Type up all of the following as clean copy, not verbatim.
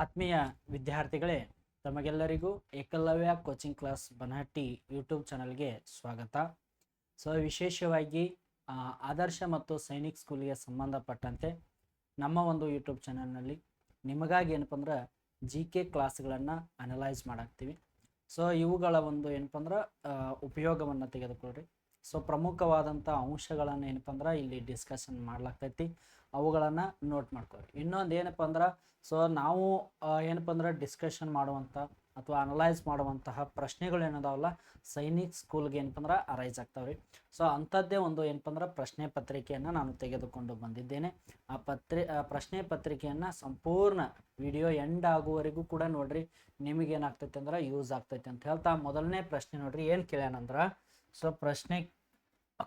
ಆತ್ಮೀಯ ವಿದ್ಯಾರ್ಥಿಗಳೇ, ತಮಗೆಲ್ಲರಿಗೂ Ekalavya coaching class Banahatti YouTube ಚಾನಲ್ಗೆ ಸ್ವಾಗತ. ಸೊ ವಿಶೇಷವಾಗಿ ಆದರ್ಶ ಮತ್ತು ಸೈನಿಕ್ ಸ್ಕೂಲ್ಗೆ ಸಂಬಂಧಪಟ್ಟಂತೆ ನಮ್ಮ ಒಂದು ಯೂಟ್ಯೂಬ್ ಚಾನಲ್ನಲ್ಲಿ ನಿಮಗಾಗಿ ಏನಪ್ಪ ಅಂದ್ರೆ GK ಕ್ಲಾಸ್ಗಳನ್ನು ಅನಲೈಸ್ ಮಾಡಾಕ್ತೀವಿ. ಸೊ ಇವುಗಳ ಒಂದು ಏನಪ್ಪ ಅಂದ್ರೆ ಉಪಯೋಗವನ್ನು ತೆಗೆದುಕೊಳ್ಳ್ರಿ. ಸೊ ಪ್ರಮುಖವಾದಂಥ ಅಂಶಗಳನ್ನು ಏನಪ್ಪ ಅಂದ್ರೆ ಇಲ್ಲಿ ಡಿಸ್ಕಷನ್ ಮಾಡ್ಲಾಗ್ತೈತಿ, ಅವುಗಳನ್ನು ನೋಟ್ ಮಾಡ್ಕೊಳ್ಳಿ. ಇನ್ನೊಂದು ಏನಪ್ಪ ಅಂದ್ರೆ ಸೊ ನಾವು ಏನಪ್ಪ ಅಂದ್ರೆ ಡಿಸ್ಕಷನ್ ಮಾಡುವಂಥ ಅಥವಾ ಅನಲೈಸ್ ಮಾಡುವಂತಹ ಪ್ರಶ್ನೆಗಳು ಏನದಾವಲ್ಲ ಸೈನಿಕ್ ಸ್ಕೂಲ್ಗೆ ಏನಪ್ಪ ಅಂದ್ರೆ ಅರೈಸ್ ಆಗ್ತಾವ್ರಿ. ಸೊ ಅಂಥದ್ದೇ ಒಂದು ಏನಪ್ಪ ಅಂದ್ರೆ ಪ್ರಶ್ನೆ ಪತ್ರಿಕೆಯನ್ನು ನಾನು ತೆಗೆದುಕೊಂಡು ಬಂದಿದ್ದೇನೆ. ಆ ಪ್ರಶ್ನೆ ಪತ್ರಿಕೆಯನ್ನು ಸಂಪೂರ್ಣ ವಿಡಿಯೋ ಎಂಡ್ ಆಗುವವರೆಗೂ ಕೂಡ ನೋಡ್ರಿ, ನಿಮಗೇನಾಗ್ತೈತೆ ಅಂದ್ರೆ ಯೂಸ್ ಆಗ್ತೈತೆ ಅಂತ ಹೇಳ್ತಾ ಮೊದಲನೇ ಪ್ರಶ್ನೆ ನೋಡ್ರಿ ಏನು ಕೇಳ್ಯಾನಂದ್ರೆ, ಸೊ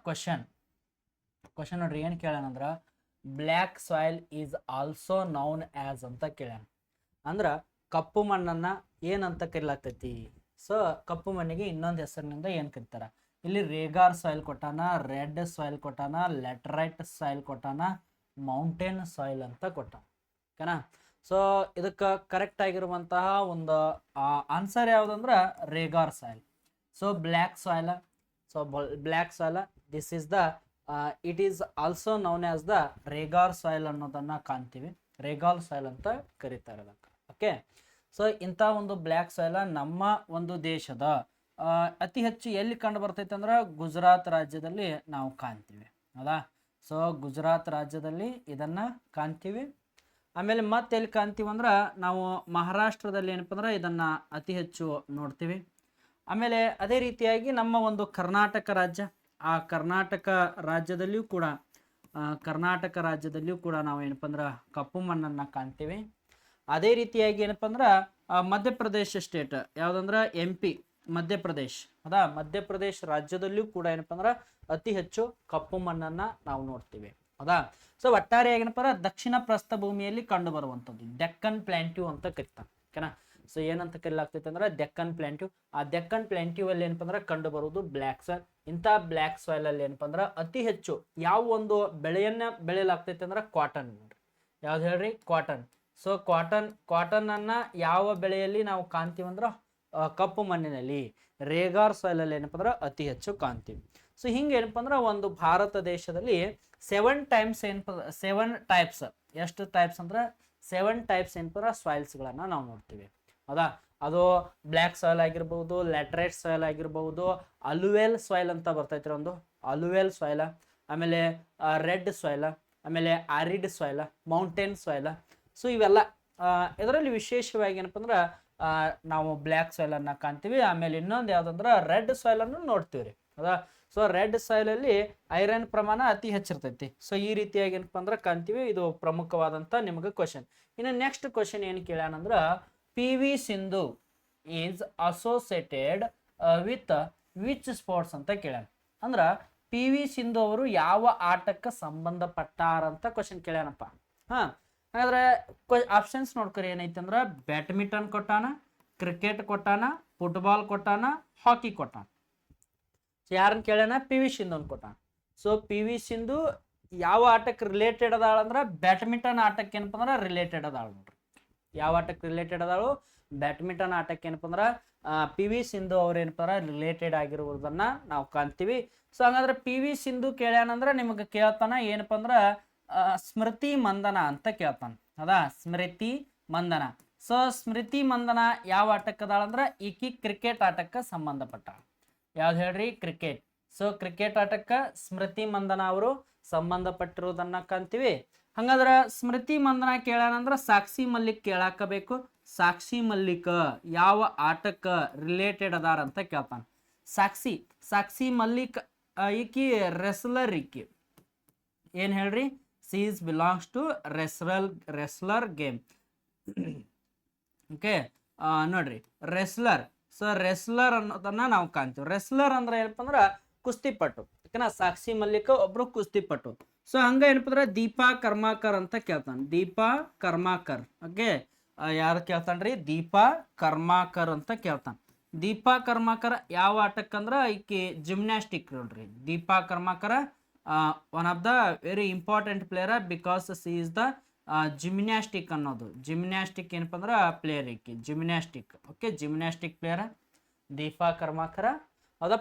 ಕ್ವಶನ್ ನೋಡ್ರಿ ಏನು ಕೇಳ್ಯಾನಂದ್ರ black soil is also known as ಅಂತ ಕೇಳ್ಯಾನ. ಅಂದ್ರೆ ಕಪ್ಪು ಮಣ್ಣನ್ನ ಏನಂತ ಕರಿಲಾಗ್ತೈತಿ? ಸೊ ಕಪ್ಪು ಮಣ್ಣಿಗೆ ಇನ್ನೊಂದು ಹೆಸರಿನಿಂದ ಏನು ಕರಿತಾರ? ಇಲ್ಲಿ ರೇಗಾರ್ ಸಾಯಿಲ್ ಕೊಟ್ಟಾನ, ರೆಡ್ ಸಾಯಿಲ್ ಕೊಟ್ಟಾನ, ಲೆಟರೈಟ್ ಸಾಯಿಲ್ ಕೊಟ್ಟಾನ, ಮೌಂಟೇನ್ ಸಾಯಿಲ್ ಅಂತ ಕೊಟ್ಟಾನ. ಓಕೆನಾ? ಸೊ ಇದಕ್ಕೆ ಕರೆಕ್ಟ್ ಆಗಿರುವಂತಹ ಒಂದು ಆನ್ಸರ್ ಯಾವುದಂದ್ರೆ regur soil. So black soil, black soil this is the it is also known as the regur soil ಅನ್ನೋದನ್ನ ಕಾಣ್ತೀವಿ. ರೇಗಾಲ್ ಸಾಯಿಲ್ ಅಂತ ಕರೀತಾರೆ ಅದಕ್ಕೆ. ಓಕೆ, ಸೊ ಇಂಥ ಒಂದು ಬ್ಲ್ಯಾಕ್ ಸಾಯಿಲ್ ನಮ್ಮ ಒಂದು ದೇಶದ ಅತಿ ಹೆಚ್ಚು ಎಲ್ಲಿ ಕಂಡು ಬರ್ತೈತೆ ಅಂದ್ರೆ ಗುಜರಾತ್ ರಾಜ್ಯದಲ್ಲಿ ನಾವು ಕಾಣ್ತೀವಿ. ಹೌದಾ? ಸೊ ಗುಜರಾತ್ ರಾಜ್ಯದಲ್ಲಿ ಇದನ್ನ ಕಾಣ್ತೀವಿ. ಆಮೇಲೆ ಮತ್ತೆ ಎಲ್ಲಿ ಕಾಣ್ತೀವಿ ಅಂದ್ರೆ ನಾವು ಮಹಾರಾಷ್ಟ್ರದಲ್ಲಿ ಏನಪ್ಪ ಅಂದ್ರೆ ಇದನ್ನ ಅತಿ ಹೆಚ್ಚು ನೋಡ್ತೀವಿ. ಆಮೇಲೆ ಅದೇ ರೀತಿಯಾಗಿ ನಮ್ಮ ಒಂದು ಕರ್ನಾಟಕ ರಾಜ್ಯ, ಆ ಕರ್ನಾಟಕ ರಾಜ್ಯದಲ್ಲಿಯೂ ಕೂಡ ನಾವು ಏನಪ್ಪ ಅಂದ್ರೆ ಕಪ್ಪು ಮಣ್ಣನ್ನು ಕಾಣ್ತೀವಿ. ಅದೇ ರೀತಿಯಾಗಿ ಏನಪ್ಪ ಅಂದ್ರೆ ಮಧ್ಯಪ್ರದೇಶ ಸ್ಟೇಟ್ ಯಾವುದಂದ್ರೆ MP ಮಧ್ಯಪ್ರದೇಶ್. ಹೌದಾ? ಮಧ್ಯಪ್ರದೇಶ ರಾಜ್ಯದಲ್ಲಿಯೂ ಕೂಡ ಏನಪ್ಪ ಅಂದ್ರೆ ಅತಿ ಹೆಚ್ಚು ಕಪ್ಪು ಮಣ್ಣನ್ನು ನಾವು ನೋಡ್ತೀವಿ. ಹೌದಾ? ಸೊ ಒಟ್ಟಾರೆಯಾಗಿ ಏನಪ್ಪ ಅಂದ್ರೆ ದಕ್ಷಿಣ ಪ್ರಸ್ಥಭೂಮಿಯಲ್ಲಿ ಕಂಡು ಬರುವಂಥದ್ದು ಡೆಕ್ಕನ್ ಪ್ಲಾಂಟ್ಯೂ ಅಂತ ಕರಿತಾರೆ. ಓಕೆನಾ? ಸೊ ಏನಂತ ಕರೀಲಾಗ್ತೈತೆ ಅಂದ್ರೆ ಡೆಕ್ಕನ್ ಪ್ಲಾಂಟ್ಯೂ. ಆ ಡೆಕ್ಕನ್ ಪ್ಲಾಂಟ್ಯೂ ಅಲ್ಲಿ ಏನಪ್ಪ ಅಂದ್ರೆ ಕಂಡು ಬರುವುದು ಬ್ಲ್ಯಾಕ್ ಸಾಯಿಲ್. ಇಂಥ ಬ್ಲ್ಯಾಕ್ ಸಾಯಿಲ್ ಅಲ್ಲಿ ಏನಪ್ಪ ಅಂದ್ರೆ ಅತಿ ಹೆಚ್ಚು ಯಾವ ಒಂದು ಬೆಳೆಯನ್ನ ಬೆಳೆಯಲಾಗ್ತೈತೆ ಅಂದ್ರೆ ಕಾಟನ್. ಯಾವ್ದು ಹೇಳ್ರಿ? ಕಾಟನ್. ಸೊ ಕಾಟನ್ ಅನ್ನ ಯಾವ ಬೆಳೆಯಲ್ಲಿ ನಾವು ಕಾಣ್ತೀವಿ ಅಂದ್ರೆ ಕಪ್ಪು ಮಣ್ಣಿನಲ್ಲಿ, ರೇಗಾರ್ ಸಾಯಿಲ್ ಅಲ್ಲಿ ಏನಪ್ಪ ಅಂದ್ರೆ ಅತಿ ಹೆಚ್ಚು ಕಾಣ್ತೀವಿ. ಸೊ ಹಿಂಗೆ ಏನಪ್ಪ ಅಂದ್ರೆ ಒಂದು ಭಾರತ ದೇಶದಲ್ಲಿ 7 ಟೈಪ್ಸ್ ಎಷ್ಟು ಟೈಪ್ಸ್ ಅಂದ್ರೆ 7 ಟೈಪ್ಸ್ ಏನಪ್ಪ ಸಾಯಿಲ್ಸ್ಗಳನ್ನ ನಾವು ನೋಡ್ತೀವಿ. ಹೌದಾ? ಅದು ಬ್ಲ್ಯಾಕ್ ಸಾಯಿಲ್ ಆಗಿರ್ಬೋದು, ಲ್ಯಾಟ್ರೈಟ್ ಸಾಯಿಲ್ ಆಗಿರ್ಬೋದು, ಅಲುವೆಲ್ ಸಾಯಿಲ್ ಅಂತ ಬರ್ತೈತ್ರಿ ಒಂದು ಅಲುವೆಲ್ ಸಾಯಿಲ್, ಆಮೇಲೆ ರೆಡ್ ಸಾಯಿಲ್, ಆಮೇಲೆ ಆರಿಡ್ ಸಾಯಿಲ್, ಮೌಂಟೇನ್ ಸಾಯಿಲ್. ಸೊ ಇವೆಲ್ಲ ಇದರಲ್ಲಿ ವಿಶೇಷವಾಗಿ ಏನಪ್ಪ ಅಂದ್ರೆ ನಾವು ಬ್ಲ್ಯಾಕ್ ಸಾಯಿಲ್ ಅನ್ನ ಕಾಣ್ತೀವಿ. ಆಮೇಲೆ ಇನ್ನೊಂದು ಯಾವ್ದಂದ್ರೆ ರೆಡ್ ಸಾಯಿಲ್ ಅನ್ನು ನೋಡ್ತೀವಿ ರೀ. ಹೌದಾ? ಸೊ ರೆಡ್ ಸಾಯಿಲ್ ಅಲ್ಲಿ ಐರನ್ ಪ್ರಮಾಣ ಅತಿ ಹೆಚ್ಚಿರ್ತೈತಿ. ಸೊ ಈ ರೀತಿಯಾಗಿ ಏನಪ್ಪ ಅಂದ್ರೆ ಕಾಣ್ತೀವಿ. ಇದು ಪ್ರಮುಖವಾದಂತ ನಿಮಗೆ ಕ್ವಶನ್. ಇನ್ನು ನೆಕ್ಸ್ಟ್ ಕ್ವಶನ್ ಏನು ಕೇಳ್ಯಾನಂದ್ರ PV Sindhu is associated with which sports ಅಂತ ಕೇಳ್ಯಾನ. ಅಂದ್ರ PV ಸಿಂಧು ಅವರು ಯಾವ ಆಟಕ್ಕೆ ಸಂಬಂಧಪಟ್ಟಾರಂತ ಕ್ವಶನ್ ಕೇಳ್ಯಾನಪ್ಪ. ಹಾಗಾದ್ರೆ ಆಪ್ಷನ್ಸ್ ನೋಡ್ಕೊರಿ. ಏನೈತೆ ಅಂದ್ರೆ ಬ್ಯಾಡ್ಮಿಂಟನ್ ಕೊಟ್ಟಾನ, ಕ್ರಿಕೆಟ್ ಕೊಟ್ಟಾನ, ಫುಟ್ಬಾಲ್ ಕೊಟ್ಟಾನ, ಹಾಕಿ ಕೊಟ್ಟಾನ. ಸೊ ಯಾರನ್ನ ಕೇಳ್ಯಾನ? PV ಸಿಂಧು ಕೊಟ್ಟಾನ. ಸೊ PV ಸಿಂಧು ಯಾವ ಆಟಕ್ಕೆ ರಿಲೇಟೆಡ್ ಅದಾಳ ಅಂದ್ರೆ ಬ್ಯಾಡ್ಮಿಂಟನ್ ಆಟಕ್ಕೆ ಏನಪ್ಪ ಅಂದ್ರೆ ರಿಲೇಟೆಡ್ ಅದಾಳ ನೋಡ್ರಿ. ಯಾವ ಆಟಕ್ಕೆ ರಿಲೇಟೆಡ್ ಅದಾಳು? ಬ್ಯಾಡ್ಮಿಂಟನ್ ಆಟಕ್ಕೆ ಏನಪ್ಪ ಅಂದ್ರೆ PV ಸಿಂಧು ಅವ್ರು ಏನಪ್ಪ ಅಂದ್ರೆ ರಿಲೇಟೆಡ್ ಆಗಿರುವುದನ್ನ ನಾವು ಕಾಣ್ತೀವಿ. ಸೊ ಹಂಗಂದ್ರೆ PV ಸಿಂಧು ಕೇಳ್ಯಾನಂದ್ರೆ ನಿಮಗೆ ಕೇಳ್ತಾನ ಏನಪ್ಪ ಅಂದ್ರೆ ಸ್ಮೃತಿ ಮಂದನ ಅಂತ ಕೇಳ್ತಾನ. ಹೌದಾ? ಸ್ಮೃತಿ ಮಂದನ. ಸೊ ಸ್ಮೃತಿ ಮಂದನ ಯಾವ ಆಟಕ್ಕೆ ಅದಾಳ ಅಂದ್ರೆ ಈಕಿ ಕ್ರಿಕೆಟ್ ಆಟಕ್ಕೆ ಸಂಬಂಧಪಟ್ಟ. ಯಾವ್ದು ಹೇಳ್ರಿ? ಕ್ರಿಕೆಟ್. ಸೊ ಕ್ರಿಕೆಟ್ ಆಟಕ್ಕೆ ಸ್ಮೃತಿ ಮಂದನ ಅವರು ಸಂಬಂಧಪಟ್ಟಿರುವುದನ್ನ ಕಾಣ್ತೀವಿ. ಹಂಗಾದ್ರೆ ಸ್ಮೃತಿ ಮಂದನ ಕೇಳ್ಯಾನಂದ್ರ ಸಾಕ್ಷಿ ಮಲ್ಲಿಕ್ ಕೇಳಾಕಬೇಕು. ಸಾಕ್ಷಿ ಮಲ್ಲಿಕ್ ಯಾವ ಆಟಕ್ಕ ರಿಲೇಟೆಡ್ ಅದಾರ ಅಂತ ಕೇಳ್ತಾನ. ಸಾಕ್ಷಿ ಮಲ್ಲಿಕ್ ಈಕಿ ರೆಸ್ಲರ್. ಈಕಿ ಏನ್ ಹೇಳ್ರಿ? Sees belongs to wrestler game. Okay, ನೋಡ್ರಿ ರೆಸ್ಲರ್. ಸೊ ರೆಸ್ಲರ್ ಅನ್ನೋದನ್ನ ನಾವು ಕಾಣ್ತೀವಿ. ರೆಸ್ಲರ್ ಅಂದ್ರೆ ಏನಪ್ಪ ಅಂದ್ರೆ ಕುಸ್ತಿಪಟ್ಟು. ಓಕೆನಾ? ಸಾಕ್ಷಿ ಮಲ್ಲಿಕ್ ಒಬ್ರು ಕುಸ್ತಿಪಟ್ಟು. ಸೊ ಹಂಗ ಏನಪ್ಪ ಅಂದ್ರೆ ದೀಪಾ ಕರ್ಮಾಕರ್ ಅಂತ ಕೇಳ್ತಾನೆ. ದೀಪಾ ಕರ್ಮಾಕರ್. ಓಕೆ, ಯಾರು ಕೇಳ್ತಾನ್ರಿ? ದೀಪಾ ಕರ್ಮಾಕರ್ ಅಂತ ಕೇಳ್ತಾನೆ. ದೀಪಾ ಕರ್ಮಾಕರ್ ಯಾವ ಆಟಕ್ಕಂದ್ರ ಈಕಿ ಜಿಮ್ನಾಸ್ಟಿಕ್ ನೋಡ್ರಿ. Deepa Karmakar one of the very important player because she is the gymnastic ಅನ್ನೋದು. ಜಿಮ್ನಾಸ್ಟಿಕ್ ಏನಪ್ಪ ಅಂದ್ರೆ ಪ್ಲೇಯರ್ ಈಕಿ gymnastic. Okay, gymnastic player Deepa Karmakar. ಹೌದಾ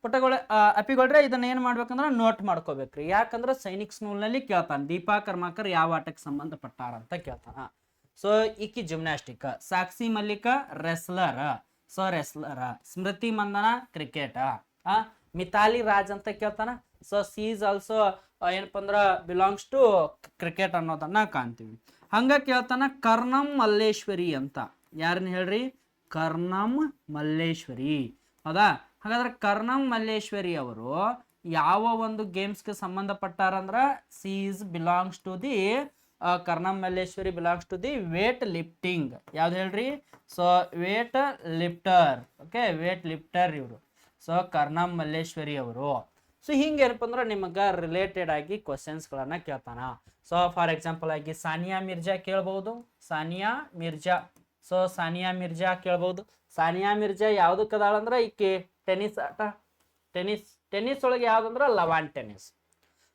ಪುಟ್ಟಗಳ ಅಪಿಗಳ್ರೆ ಇದನ್ನ ಏನು ಮಾಡ್ಬೇಕಂದ್ರೆ ನೋಟ್ ಮಾಡ್ಕೋಬೇಕ್ರಿ. ಯಾಕಂದ್ರೆ ಸೈನಿಕ್ ಸ್ಕೂಲ್ನಲ್ಲಿ ಕೇಳ್ತಾನೆ ದೀಪಾ ಕರ್ಮಾಕರ್ ಯಾವ ಆಟಕ್ಕೆ ಸಂಬಂಧಪಟ್ಟಾರ ಅಂತ ಕೇಳ್ತಾನ. ಸೊ ಈಕಿ ಜಿಮ್ನಾಸ್ಟಿಕ್. ಸಾಕ್ಷಿ ಮಲ್ಲಿಕ ರೆಸ್ಲರ್, ಸೊ ರೆಸ್ಲರ್. ಸ್ಮೃತಿ ಮಂದನ ಕ್ರಿಕೆಟ್. ಮಿತಾಲಿ ರಾಜ್ ಅಂತ ಕೇಳ್ತಾನ. ಸೊ ಸಿ ಈಸ್ ಆಲ್ಸೋ ಏನಪ್ಪ ಅಂದ್ರೆ ಬಿಲಾಂಗ್ಸ್ ಟು ಕ್ರಿಕೆಟ್ ಅನ್ನೋದನ್ನ ಕಾಣ್ತೀವಿ. ಹಂಗ ಕೇಳ್ತಾನ ಕರ್ನಂ ಮಲ್ಲೇಶ್ವರಿ ಅಂತ. ಯಾರನ್ನ ಹೇಳ್ರಿ? ಕರ್ನಂ ಮಲ್ಲೇಶ್ವರಿ. ಹೌದಾ? ಹಾಗಾದ್ರೆ ಕರ್ನಂ ಮಲ್ಲೇಶ್ವರಿ ಅವರು ಯಾವ ಒಂದು ಗೇಮ್ಸ್ಗೆ ಸಂಬಂಧಪಟ್ಟಾರಂದ್ರ she is belongs to the Karnam Malleswari belongs to the weightlifting. ಯಾವ್ದು ಹೇಳ್ರಿ? So weightlifter. Okay, weightlifter ಇವರು. ಸೊ ಕರ್ನಂ ಮಲ್ಲೇಶ್ವರಿ ಅವರು. ಸೊ ಹಿಂಗೆ ಏನಪ್ಪ ಅಂದ್ರೆ ನಿಮಗೆ ರಿಲೇಟೆಡ್ ಆಗಿ ಕ್ವಶನ್ಸ್ಗಳನ್ನ ಕೇಳ್ತಾನ. ಸೊ ಫಾರ್ ಎಕ್ಸಾಂಪಲ್ ಆಗಿ ಸಾನಿಯಾ ಮಿರ್ಜಾ ಕೇಳ್ಬಹುದು. ಸಾನಿಯಾ ಮಿರ್ಜಾ. ಸೊ ಸಾನಿಯಾ ಮಿರ್ಜಾ ಕೇಳ್ಬಹುದು. ಸಾನಿಯಾ ಮಿರ್ಜಾ ಯಾವ್ದಕ್ಕೆ ಅದಾಳಂದ್ರೆ ಈಕೆ ಟೆನ್ನಿಸ್ ಆಟ. ಟೆನ್ನಿಸ್ ಒಳಗೆ ಯಾವ್ದಂದ್ರೆ ಲವಾನ್ ಟೆನ್ನಿಸ್.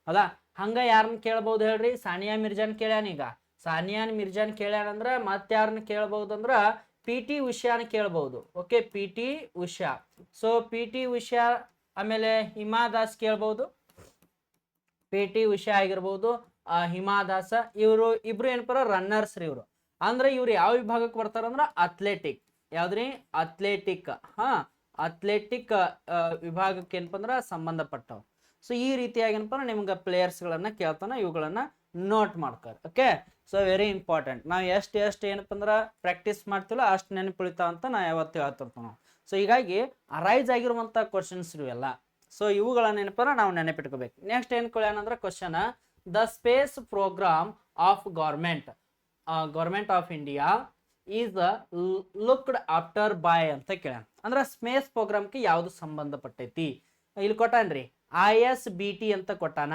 ಹೌದಾ? ಹಂಗ ಯಾರನ್ನ ಕೇಳ್ಬಹುದು ಹೇಳ್ರಿ? ಸಾನಿಯಾ ಮಿರ್ಜಾನ್ ಕೇಳ್ಯಾನ. ಈಗ ಸಾನಿಯಾ ಮಿರ್ಜಾನ್ ಕೇಳ್ಯಾನಂದ್ರ ಮತ್ತೆ ಯಾರನ್ನ ಕೇಳ್ಬಹುದು ಅಂದ್ರ ಪಿ ಟಿ ಉಷಾನ ಕೇಳ್ಬಹುದು. Okay, P T Usha. So P T Usha ಆಮೇಲೆ ಹಿಮಾ ದಾಸ್ ಕೇಳ್ಬಹುದು. ಪಿ ಟಿ ಉಷಾ ಆಗಿರ್ಬೋದು, ಹಿಮಾ ದಾಸ. ಇವರು ಇಬ್ರು ಏನಪ್ಪ ರನ್ನರ್ಸ್ ರೀ ಇವರು. ಅಂದ್ರೆ ಇವ್ರು ಯಾವ ವಿಭಾಗಕ್ಕೆ ಬರ್ತಾರಂದ್ರ ಅಥ್ಲೆಟಿಕ್. ಯಾವ್ದ್ರಿ? ಅಥ್ಲೆಟಿಕ್. ಅಥ್ಲೆಟಿಕ್ ವಿಭಾಗಕ್ಕೆ ಏನಪ್ಪ ಅಂದ್ರೆ ಸಂಬಂಧಪಟ್ಟವು. ಸೊ ಈ ರೀತಿಯಾಗಿ ಏನಪ್ಪ ನಿಮ್ಗೆ ಪ್ಲೇಯರ್ಸ್ಗಳನ್ನ ಕೇಳ್ತಾನ. ಇವುಗಳನ್ನ ನೋಟ್ ಮಾಡ್ತಾರೆ. Okay, so very important. ನಾವು ಎಷ್ಟು ಏನಪ್ಪ ಅಂದ್ರೆ ಪ್ರಾಕ್ಟೀಸ್ ಮಾಡ್ತೀವಲ್ಲ ಅಷ್ಟು ನೆನಪುಳಿತಾವ ಅಂತ ನಾ ಯಾವತ್ತು ಹೇಳ್ತಿರ್ತೀವಿ. ಸೊ ಹೀಗಾಗಿ ಅರೈಸ್ ಆಗಿರುವಂಥ ಕ್ವಶನ್ಸ್ ಇವೆಲ್ಲ. ಸೊ ಇವುಗಳನ್ನ ಏನಪ್ಪ ನಾವು ನೆನಪಿಟ್ಕೋಬೇಕು. ನೆಕ್ಸ್ಟ್ ಏನು ಕೇಳ್ಯಾನಂದ್ರೆ question, the space program of government of India is looked after by ಅಂತ ಕೇಳ್ಯಾನ. ಅಂದ್ರೆ ಸ್ಪೇಸ್ ಪ್ರೋಗ್ರಾಮ್ಗೆ ಯಾವುದು ಸಂಬಂಧಪಟ್ಟೈತಿ ಇಲ್ಲಿ ಕೊಟ್ಟಾನ್ರಿ. ISBT ಅಂತ ಕೊಟ್ಟಾನ.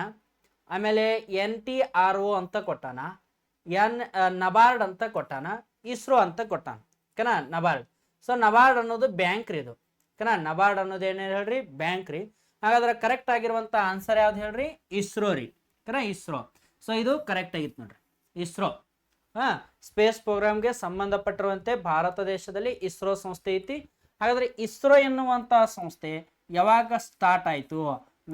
ಆಮೇಲೆ NTRO ಅಂತ ಕೊಟ್ಟಾನ. ನಬಾರ್ಡ್ ಅಂತ ಕೊಟ್ಟಾನ. ಇಸ್ರೋ ಅಂತ ಕೊಟ್ಟಾನ. ಓಕೆನಾ? ನಬಾರ್ಡ್. ಸೊ ನಬಾರ್ಡ್ ಅನ್ನೋದು ಬ್ಯಾಂಕ್ ರೀ ಇದು. ಓಕೆನಾ? ನಬಾರ್ಡ್ ಅನ್ನೋದು ಏನು ಹೇಳ್ರಿ? ಬ್ಯಾಂಕ್ ರೀ. ಹಾಗಾದ್ರೆ ಕರೆಕ್ಟ್ ಆಗಿರುವಂತ ಆನ್ಸರ್ ಯಾವ್ದು ಹೇಳ್ರಿ? ಇಸ್ರೋ ರೀ. ಓಕೆನಾ? ಇಸ್ರೋ. ಸೊ ಇದು ಕರೆಕ್ಟ್ ಆಗಿತ್ತು ನೋಡ್ರಿ, ಇಸ್ರೋ. ಸ್ಪೇಸ್ ಪ್ರೋಗ್ರಾಮ್ಗೆ ಸಂಬಂಧಪಟ್ಟಿರುವಂತೆ ಭಾರತ ದೇಶದಲ್ಲಿ ಇಸ್ರೋ ಸಂಸ್ಥೆ ಐತಿ. ಹಾಗಾದ್ರೆ ಇಸ್ರೋ ಎನ್ನುವಂತ ಸಂಸ್ಥೆ ಯಾವಾಗ ಸ್ಟಾರ್ಟ್ ಆಯ್ತು?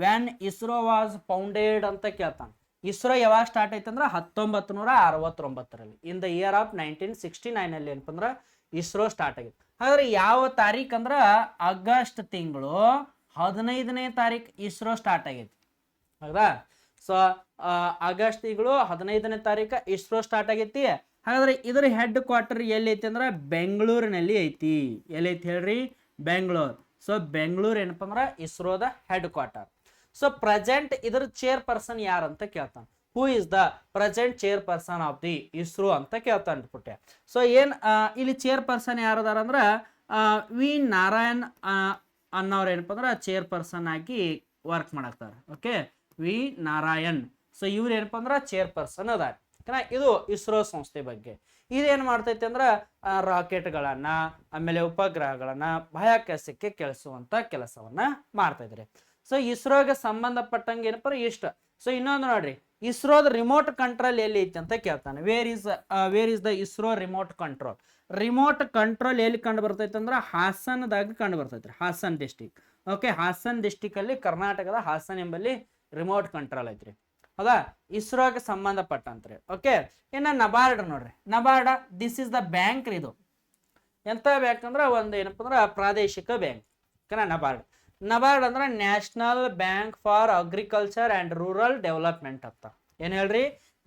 ವ್ಯಾನ್ ಇಸ್ರೋ ವಾಸ್ ಫೌಂಡೆಡ್ ಅಂತ ಕೇಳ್ತಾನೆ. ಇಸ್ರೋ ಯಾವಾಗ ಸ್ಟಾರ್ಟ್ ಆಯ್ತು ಅಂದ್ರೆ 1969ರಲ್ಲಿ. ಇನ್ ದ ಇಯರ್ ಆಫ್ 1969 ಏನಪ್ಪ ಅಂದ್ರೆ ಇಸ್ರೋ ಸ್ಟಾರ್ಟ್ ಆಗಿತ್ತು. ಹಾಗಾದ್ರೆ ಯಾವ ತಾರೀಕು ಅಂದ್ರೆ ಆಗಸ್ಟ್ ತಿಂಗಳು 15ನೇ ತಾರೀಕು ಇಸ್ರೋ ಸ್ಟಾರ್ಟ್ ಆಗೈತಿ. ಹೌದಾ? ಸೊ ಆಗಸ್ಟ್ ತಿಂಗಳು 15ನೇ ತಾರೀಕು ಇಸ್ರೋ ಸ್ಟಾರ್ಟ್ ಆಗೈತಿ. ಹಾಗಾದ್ರೆ ಇದರ ಹೆಡ್ ಕ್ವಾರ್ಟರ್ ಎಲ್ಲಿ ಐತಿ ಅಂದ್ರೆ ಬೆಂಗಳೂರಿನಲ್ಲಿ ಐತಿ. ಎಲ್ಲಿ ಐತಿ ಹೇಳ್ರಿ? ಬೆಂಗಳೂರು. ಸೊ ಬೆಂಗಳೂರು ಏನಪ್ಪ ಅಂದ್ರೆ ಇಸ್ರೋದ ಹೆಡ್ ಕ್ವಾರ್ಟರ್. ಸೊ ಪ್ರೆಸೆಂಟ್ ಇದರ ಚೇರ್ ಪರ್ಸನ್ ಯಾರು ಅಂತ ಕೇಳ್ತಾನೆ. ಹೂ is the present chair person of the ISRO ಅಂತ ಕೇಳ್ತಾನೆ ಪುಟ್ಟ. ಸೊ ಇಲ್ಲಿ ಚೇರ್ ಪರ್ಸನ್ ಯಾರದಾರ ಅಂದ್ರೆ ವಿ ನಾರಾಯಣ್ ಅನ್ನೋರು ಏನಪ್ಪ ಅಂದ್ರೆ ಚೇರ್ ಪರ್ಸನ್ ಆಗಿ ವರ್ಕ್ ಮಾಡಾಕ್ತಾರೆ. Okay, V Narayan. ಸೊ ಇವ್ರು ಏನಪ್ಪ ಅಂದ್ರೆ ಚೇರ್ ಪರ್ಸನ್ ಅದಾರ. ಇದು ಇಸ್ರೋ ಸಂಸ್ಥೆ ಬಗ್ಗೆ. ಇದೇನು ಮಾಡ್ತೈತೆ ಅಂದ್ರೆ ರಾಕೆಟ್ಗಳನ್ನ ಆಮೇಲೆ ಉಪಗ್ರಹಗಳನ್ನ ಬಾಹ್ಯಾಕಾಶಕ್ಕೆ ಕಳಿಸುವಂತ ಕೆಲಸವನ್ನ ಮಾಡ್ತಾ ಇದ್ರಿ. ಸೊ ಇಸ್ರೋಗೆ ಸಂಬಂಧಪಟ್ಟಂಗೆ ಏನಪ್ಪ ಇಷ್ಟ. ಸೊ ಇನ್ನೊಂದು ನೋಡ್ರಿ, ಇಸ್ರೋದ ರಿಮೋಟ್ ಕಂಟ್ರೋಲ್ ಎಲ್ಲಿ ಐತಿ ಅಂತ ಕೇಳ್ತಾನೆ. Where is the ISRO remote control? Remote control ಎಲ್ಲಿ ಕಂಡು ಬರ್ತೈತೆ ಅಂದ್ರೆ ಹಾಸನದಾಗ ಕಂಡು ಬರ್ತೈತ್ರಿ. Hassan district. Okay, Hassan district ಅಲ್ಲಿ ಕರ್ನಾಟಕದ ಹಾಸನ್ ಎಂಬಲ್ಲಿ ರಿಮೋಟ್ ಕಂಟ್ರೋಲ್ ಐತ್ರಿ. ಹೌದಾ? ಇಸ್ರೋಗೆ ಸಂಬಂಧಪಟ್ಟಂತ್ರಿ. ಓಕೆ, ಇನ್ನು ನಬಾರ್ಡ್ ನೋಡ್ರಿ. NABARD this is the bank. ಇದು ಎಂತ ಬ್ಯಾಂಕ್ ಅಂದ್ರೆ ಒಂದು ಏನಪ್ಪ ಅಂದ್ರೆ ಪ್ರಾದೇಶಿಕ ಬ್ಯಾಂಕ್. ಓಕೆನಾ? ನಬಾರ್ಡ್ ಅಂದ್ರೆ national bank for agriculture and rural development ಅಂತ. ಏನ್ ಹೇಳ್ರಿ?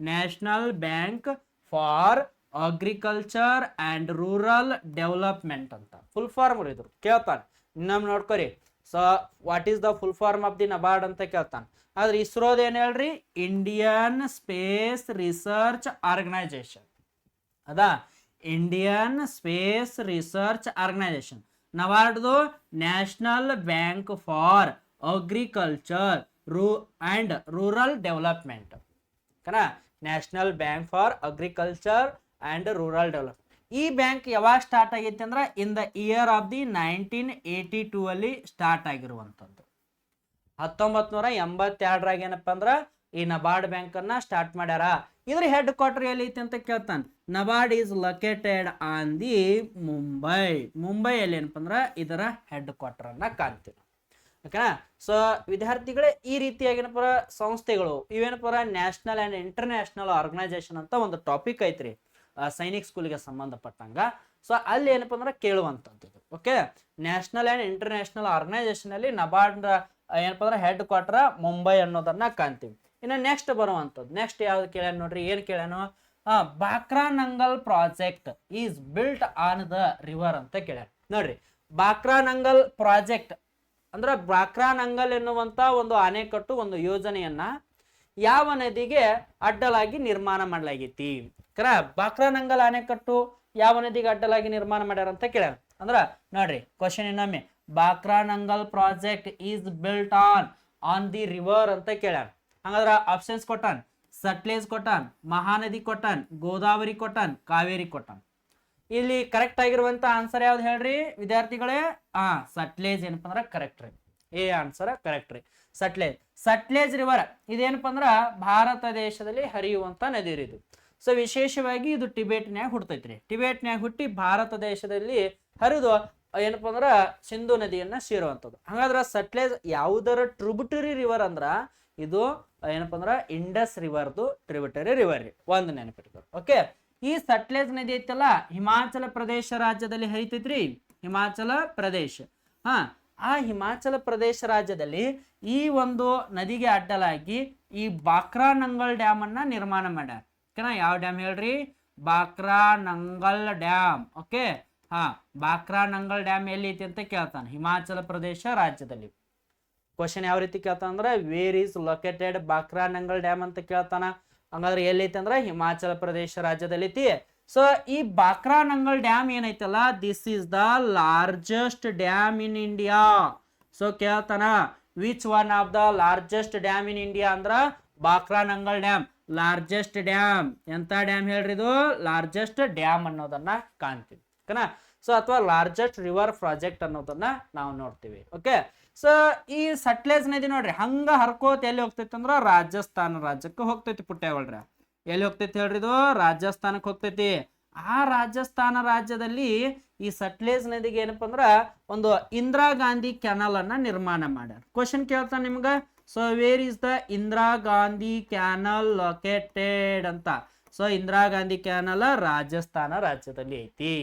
National bank for agriculture and rural development ಅಂತ ಫುಲ್ ಫಾರ್ಮ್ ಇದ್ರು. ಕೇಳ್ತಾನೆ, ಇನ್ನೊಮ್ಮೆ ನೋಡ್ಕೊರಿ. So what is the full form of the NABARD ಅಂತ ಕೇಳ್ತಾನೆ. ಆದ್ರೆ ಇಸ್ರೋದ ಏನ್ ಹೇಳ್ರಿ? Indian space research organisation. ಅದಾ? Indian space research organisation. ನಬಾರ್ಡ್ದು national bank for agriculture and rural development. ಓಕೆನಾ? National bank for agriculture and rural development. ಈ ಬ್ಯಾಂಕ್ ಯಾವಾಗ ಸ್ಟಾರ್ಟ್ ಆಗೈತಿ ಅಂದ್ರೆ ಇನ್ ದ ಇಯರ್ ಆಫ್ ದಿ 1982 ಅಲ್ಲಿ ಸ್ಟಾರ್ಟ್ ಆಗಿರುವಂಥದ್ದು. 1982ರಾಗ ಏನಪ್ಪ ಅಂದ್ರೆ ಈ ನಬಾರ್ಡ್ ಬ್ಯಾಂಕ್ ಅನ್ನ ಸ್ಟಾರ್ಟ್ ಮಾಡ್ಯಾರ. ಇದ್ರ ಹೆಡ್ ಕ್ವಾರ್ಟರ್ ಎಲ್ಲಿ ಐತಿ ಅಂತ ಕೇಳ್ತಾನೆ. NABARD is located on the Mumbai. ಮುಂಬೈಯಲ್ಲಿ ಏನಪ್ಪ ಅಂದ್ರೆ ಇದರ ಹೆಡ್ ಕ್ವಾರ್ಟರ್ ಅನ್ನ ಕಾಣ್ತೀವಿ. ಓಕೆನಾ. ಸೊ ವಿದ್ಯಾರ್ಥಿಗಳೇ, ಈ ರೀತಿಯಾಗಿ ಏನಪ್ಪ ಸಂಸ್ಥೆಗಳು ಇವೇನಪ್ಪ ನ್ಯಾಷನಲ್ ಅಂಡ್ ಇಂಟರ್ನ್ಯಾಷನಲ್ ಆರ್ಗನೈಸೇಷನ್ ಅಂತ ಒಂದು ಟಾಪಿಕ್ ಐತ್ರಿ ಸೈನಿಕ್ ಸ್ಕೂಲ್ಗೆ ಸಂಬಂಧಪಟ್ಟಂಗ. ಸೊ ಅಲ್ಲಿ ಏನಪ್ಪ ಅಂದ್ರೆ ಕೇಳುವಂಥದ್ದು. Okay, national and international organisation ಅಲ್ಲಿ ನಬಾರ್ಡ್ ಏನಪ್ಪ ಅಂದ್ರೆ ಹೆಡ್ ಕ್ವಾರ್ಟರ್ ಮುಂಬೈ ಅನ್ನೋದನ್ನ ಕಾಣ್ತೀವಿ. ಇನ್ನು ನೆಕ್ಸ್ಟ್ ಬರುವಂಥದ್ದು, ನೆಕ್ಸ್ಟ್ ಯಾವ್ದು ಕೇಳ್ಯಾನ ನೋಡ್ರಿ, ಏನ್ ಕೇಳ್ಯಾನು, Bhakra Nangal project is built on the river ಅಂತ ಕೇಳ್ಯಾನ ನೋಡ್ರಿ. ಬಾಕ್ರಾನಂಗಲ್ ಪ್ರಾಜೆಕ್ಟ್ ಅಂದ್ರೆ ಬಾಕ್ರಾನಂಗಲ್ ಎನ್ನುವಂತ ಒಂದು ಅಣೆಕಟ್ಟು, ಒಂದು ಯೋಜನೆಯನ್ನ ಯಾವ ನದಿಗೆ ಅಡ್ಡಲಾಗಿ ನಿರ್ಮಾಣ ಮಾಡಲಾಗೈತಿ. ಬಾಕ್ರಾನಂಗಲ್ ಅಣೆಕಟ್ಟು ಯಾವ ನದಿಗೆ ಅಡ್ಡಲಾಗಿ ನಿರ್ಮಾಣ ಮಾಡ್ಯಾರ ಅಂತ ಕೇಳ್ಯಾರ. ಅಂದ್ರ ನೋಡ್ರಿ ಕ್ವಶನ್ ಇನ್ನೊಮ್ಮೆ, Bhakra Nangal project is built on the river ಅಂತ ಕೇಳ್ಯಾರ. ಹಂಗಾದ್ರ ಆಪ್ಷನ್ಸ್ ಕೊಟ್ಟಾನ್, ಸಟ್ಲೇಜ್ ಕೊಟ್ಟಾನ್, ಮಹಾನದಿ ಕೊಟ್ಟಾನ್, ಗೋದಾವರಿ ಕೊಟ್ಟಾನ್, ಕಾವೇರಿ ಕೊಟ್ಟಾನ್. ಇಲ್ಲಿ ಕರೆಕ್ಟ್ ಆಗಿರುವಂತ ಆನ್ಸರ್ ಯಾವ್ದು ಹೇಳ್ರಿ ವಿದ್ಯಾರ್ಥಿಗಳೇ? ಸಟ್ಲೇಜ್ ಏನಪ್ಪ ಅಂದ್ರ ಕರೆಕ್ಟ್ ರೀ. ಎ ಆನ್ಸರ್ ಕರೆಕ್ಟ್ ರೀ, ಸಟ್ಲೇಜ್. ಸಟ್ಲೇಜ್ ರಿವರ್ ಇದೇನಪ್ಪ ಅಂದ್ರ ಭಾರತ ದೇಶದಲ್ಲಿ ಹರಿಯುವಂತ ನದಿ ರೀ ಇದು. ಸೊ ವಿಶೇಷವಾಗಿ ಇದು ಟಿಬೇಟ್ನ್ಯಾಗ ಹುಟ್ಟೈತ್ರಿ. ಟಿಬೇಟ್ನ್ಯಾಗ ಹುಟ್ಟಿ ಭಾರತ ದೇಶದಲ್ಲಿ ಹರಿದು ಏನಪ್ಪ ಅಂದ್ರ ಸಿಂಧು ನದಿಯನ್ನ ಸೇರುವಂಥದ್ದು. ಹಾಗಾದ್ರ ಸಟ್ಲೇಜ್ ಯಾವುದರ ಟ್ರಿಬ್ಯೂಟರಿ ರಿವರ್ ಅಂದ್ರ ಇದು ಏನಪ್ಪ ಅಂದ್ರ ಇಂಡಸ್ ರಿವರ್ದು ಟ್ರಿಬ್ಯೂಟರಿ ರಿವರ್ ರೀ. ಒಂದು ನೆನಪಿಟ್ಕೊಳ್ಳಿ. ಓಕೆ, ಈ ಸಟ್ಲೇಜ್ ನದಿ ಐತಲ್ಲ ಹಿಮಾಚಲ ಪ್ರದೇಶ ರಾಜ್ಯದಲ್ಲಿ ಹರಿತೈತ್ರಿ. ಹಿಮಾಚಲ ಪ್ರದೇಶ. ಆ ಹಿಮಾಚಲ ಪ್ರದೇಶ ರಾಜ್ಯದಲ್ಲಿ ಈ ಒಂದು ನದಿಗೆ ಅಡ್ಡಲಾಗಿ ಈ ಬಾಕ್ರಾನಂಗಲ್ ಡ್ಯಾಮ್ ಅನ್ನ ನಿರ್ಮಾಣ ಮಾಡ್ಯಾರ. ಓಕೆನಾ, ಯಾವ ಡ್ಯಾಮ್ ಹೇಳ್ರಿ? Bhakra Nangal dam. Okay, Bhakra Nangal dam ಎಲ್ಲಿ ಐತಿ ಅಂತ ಕೇಳ್ತಾನೆ, ಹಿಮಾಚಲ ಪ್ರದೇಶ ರಾಜ್ಯದಲ್ಲಿ. ಕ್ವಶನ್ ಯಾವ ರೀತಿ ಕೇಳ್ತಾನ ಅಂದ್ರೆ where is located Bhakra Nangal dam ಅಂತ ಕೇಳ್ತಾನ. ಹಂಗಾದ್ರೆ ಎಲ್ಲೈತಿ ಅಂದ್ರೆ ಹಿಮಾಚಲ ಪ್ರದೇಶ ರಾಜ್ಯದಲ್ಲಿ ಐತಿ. ಸೊ ಈ ಬಾಕ್ರಾನಂಗಲ್ ಡ್ಯಾಮ್ ಏನೈತಲ್ಲ, this is the largest dam in India. So ಕೇಳ್ತಾನ which one of the largest dam in India ಅಂದ್ರ ಬಾಕ್ರಾನಂಗಲ್ ಡ್ಯಾಮ್ ಲಾರ್ಜೆಸ್ಟ್ ಡ್ಯಾಮ್. ಎಂತ ಡ್ಯಾಮ್ ಹೇಳ್ರಿ ಇದು? ಲಾರ್ಜೆಸ್ಟ್ ಡ್ಯಾಮ್ ಅನ್ನೋದನ್ನ ಕಾಣ್ತೀವಿ. ಓಕೆನಾ. ಸೊ ಅಥವಾ ಲಾರ್ಜೆಸ್ಟ್ ರಿವರ್ ಪ್ರಾಜೆಕ್ಟ್ ಅನ್ನೋದನ್ನ ನಾವು ನೋಡ್ತೀವಿ. ಓಕೆ, ಸೊ ಈ ಸಟ್ಲೇಜ್ ನದಿ ನೋಡ್ರಿ ಹಂಗ ಹರ್ಕೋತ ಎಲ್ಲಿ ಹೋಗ್ತೈತಿ ಅಂದ್ರ ರಾಜಸ್ಥಾನ ರಾಜ್ಯಕ್ಕೆ ಹೋಗ್ತೈತಿ. ಪುಟ್ಟ್ಯಾಗಳ್ರ ಎಲ್ಲಿ ಹೋಗ್ತೈತಿ ಹೇಳ್ರಿ? ಇದು ರಾಜಸ್ಥಾನಕ್ಕೆ ಹೋಗ್ತೈತಿ. ಆ ರಾಜಸ್ಥಾನ ರಾಜ್ಯದಲ್ಲಿ ಈ ಸಟ್ಲೇಜ್ ನದಿಗೆ ಏನಪ್ಪಾ ಅಂದ್ರ ಒಂದು ಇಂದಿರಾ ಗಾಂಧಿ ಕೆನಾಲ್ ಅನ್ನ ನಿರ್ಮಾಣ ಮಾಡ್ಯಾರ. ಕ್ವಶನ್ ಕೇಳ್ತಾನ ನಿಮ್ಗ, so where is the Indira Gandhi canal located ಅಂತ. ಸೊ ಇಂದಿರಾ ಗಾಂಧಿ ಕ್ಯಾನಲ್ ರಾಜಸ್ಥಾನ ರಾಜ್ಯದಲ್ಲಿ ಐತಿ.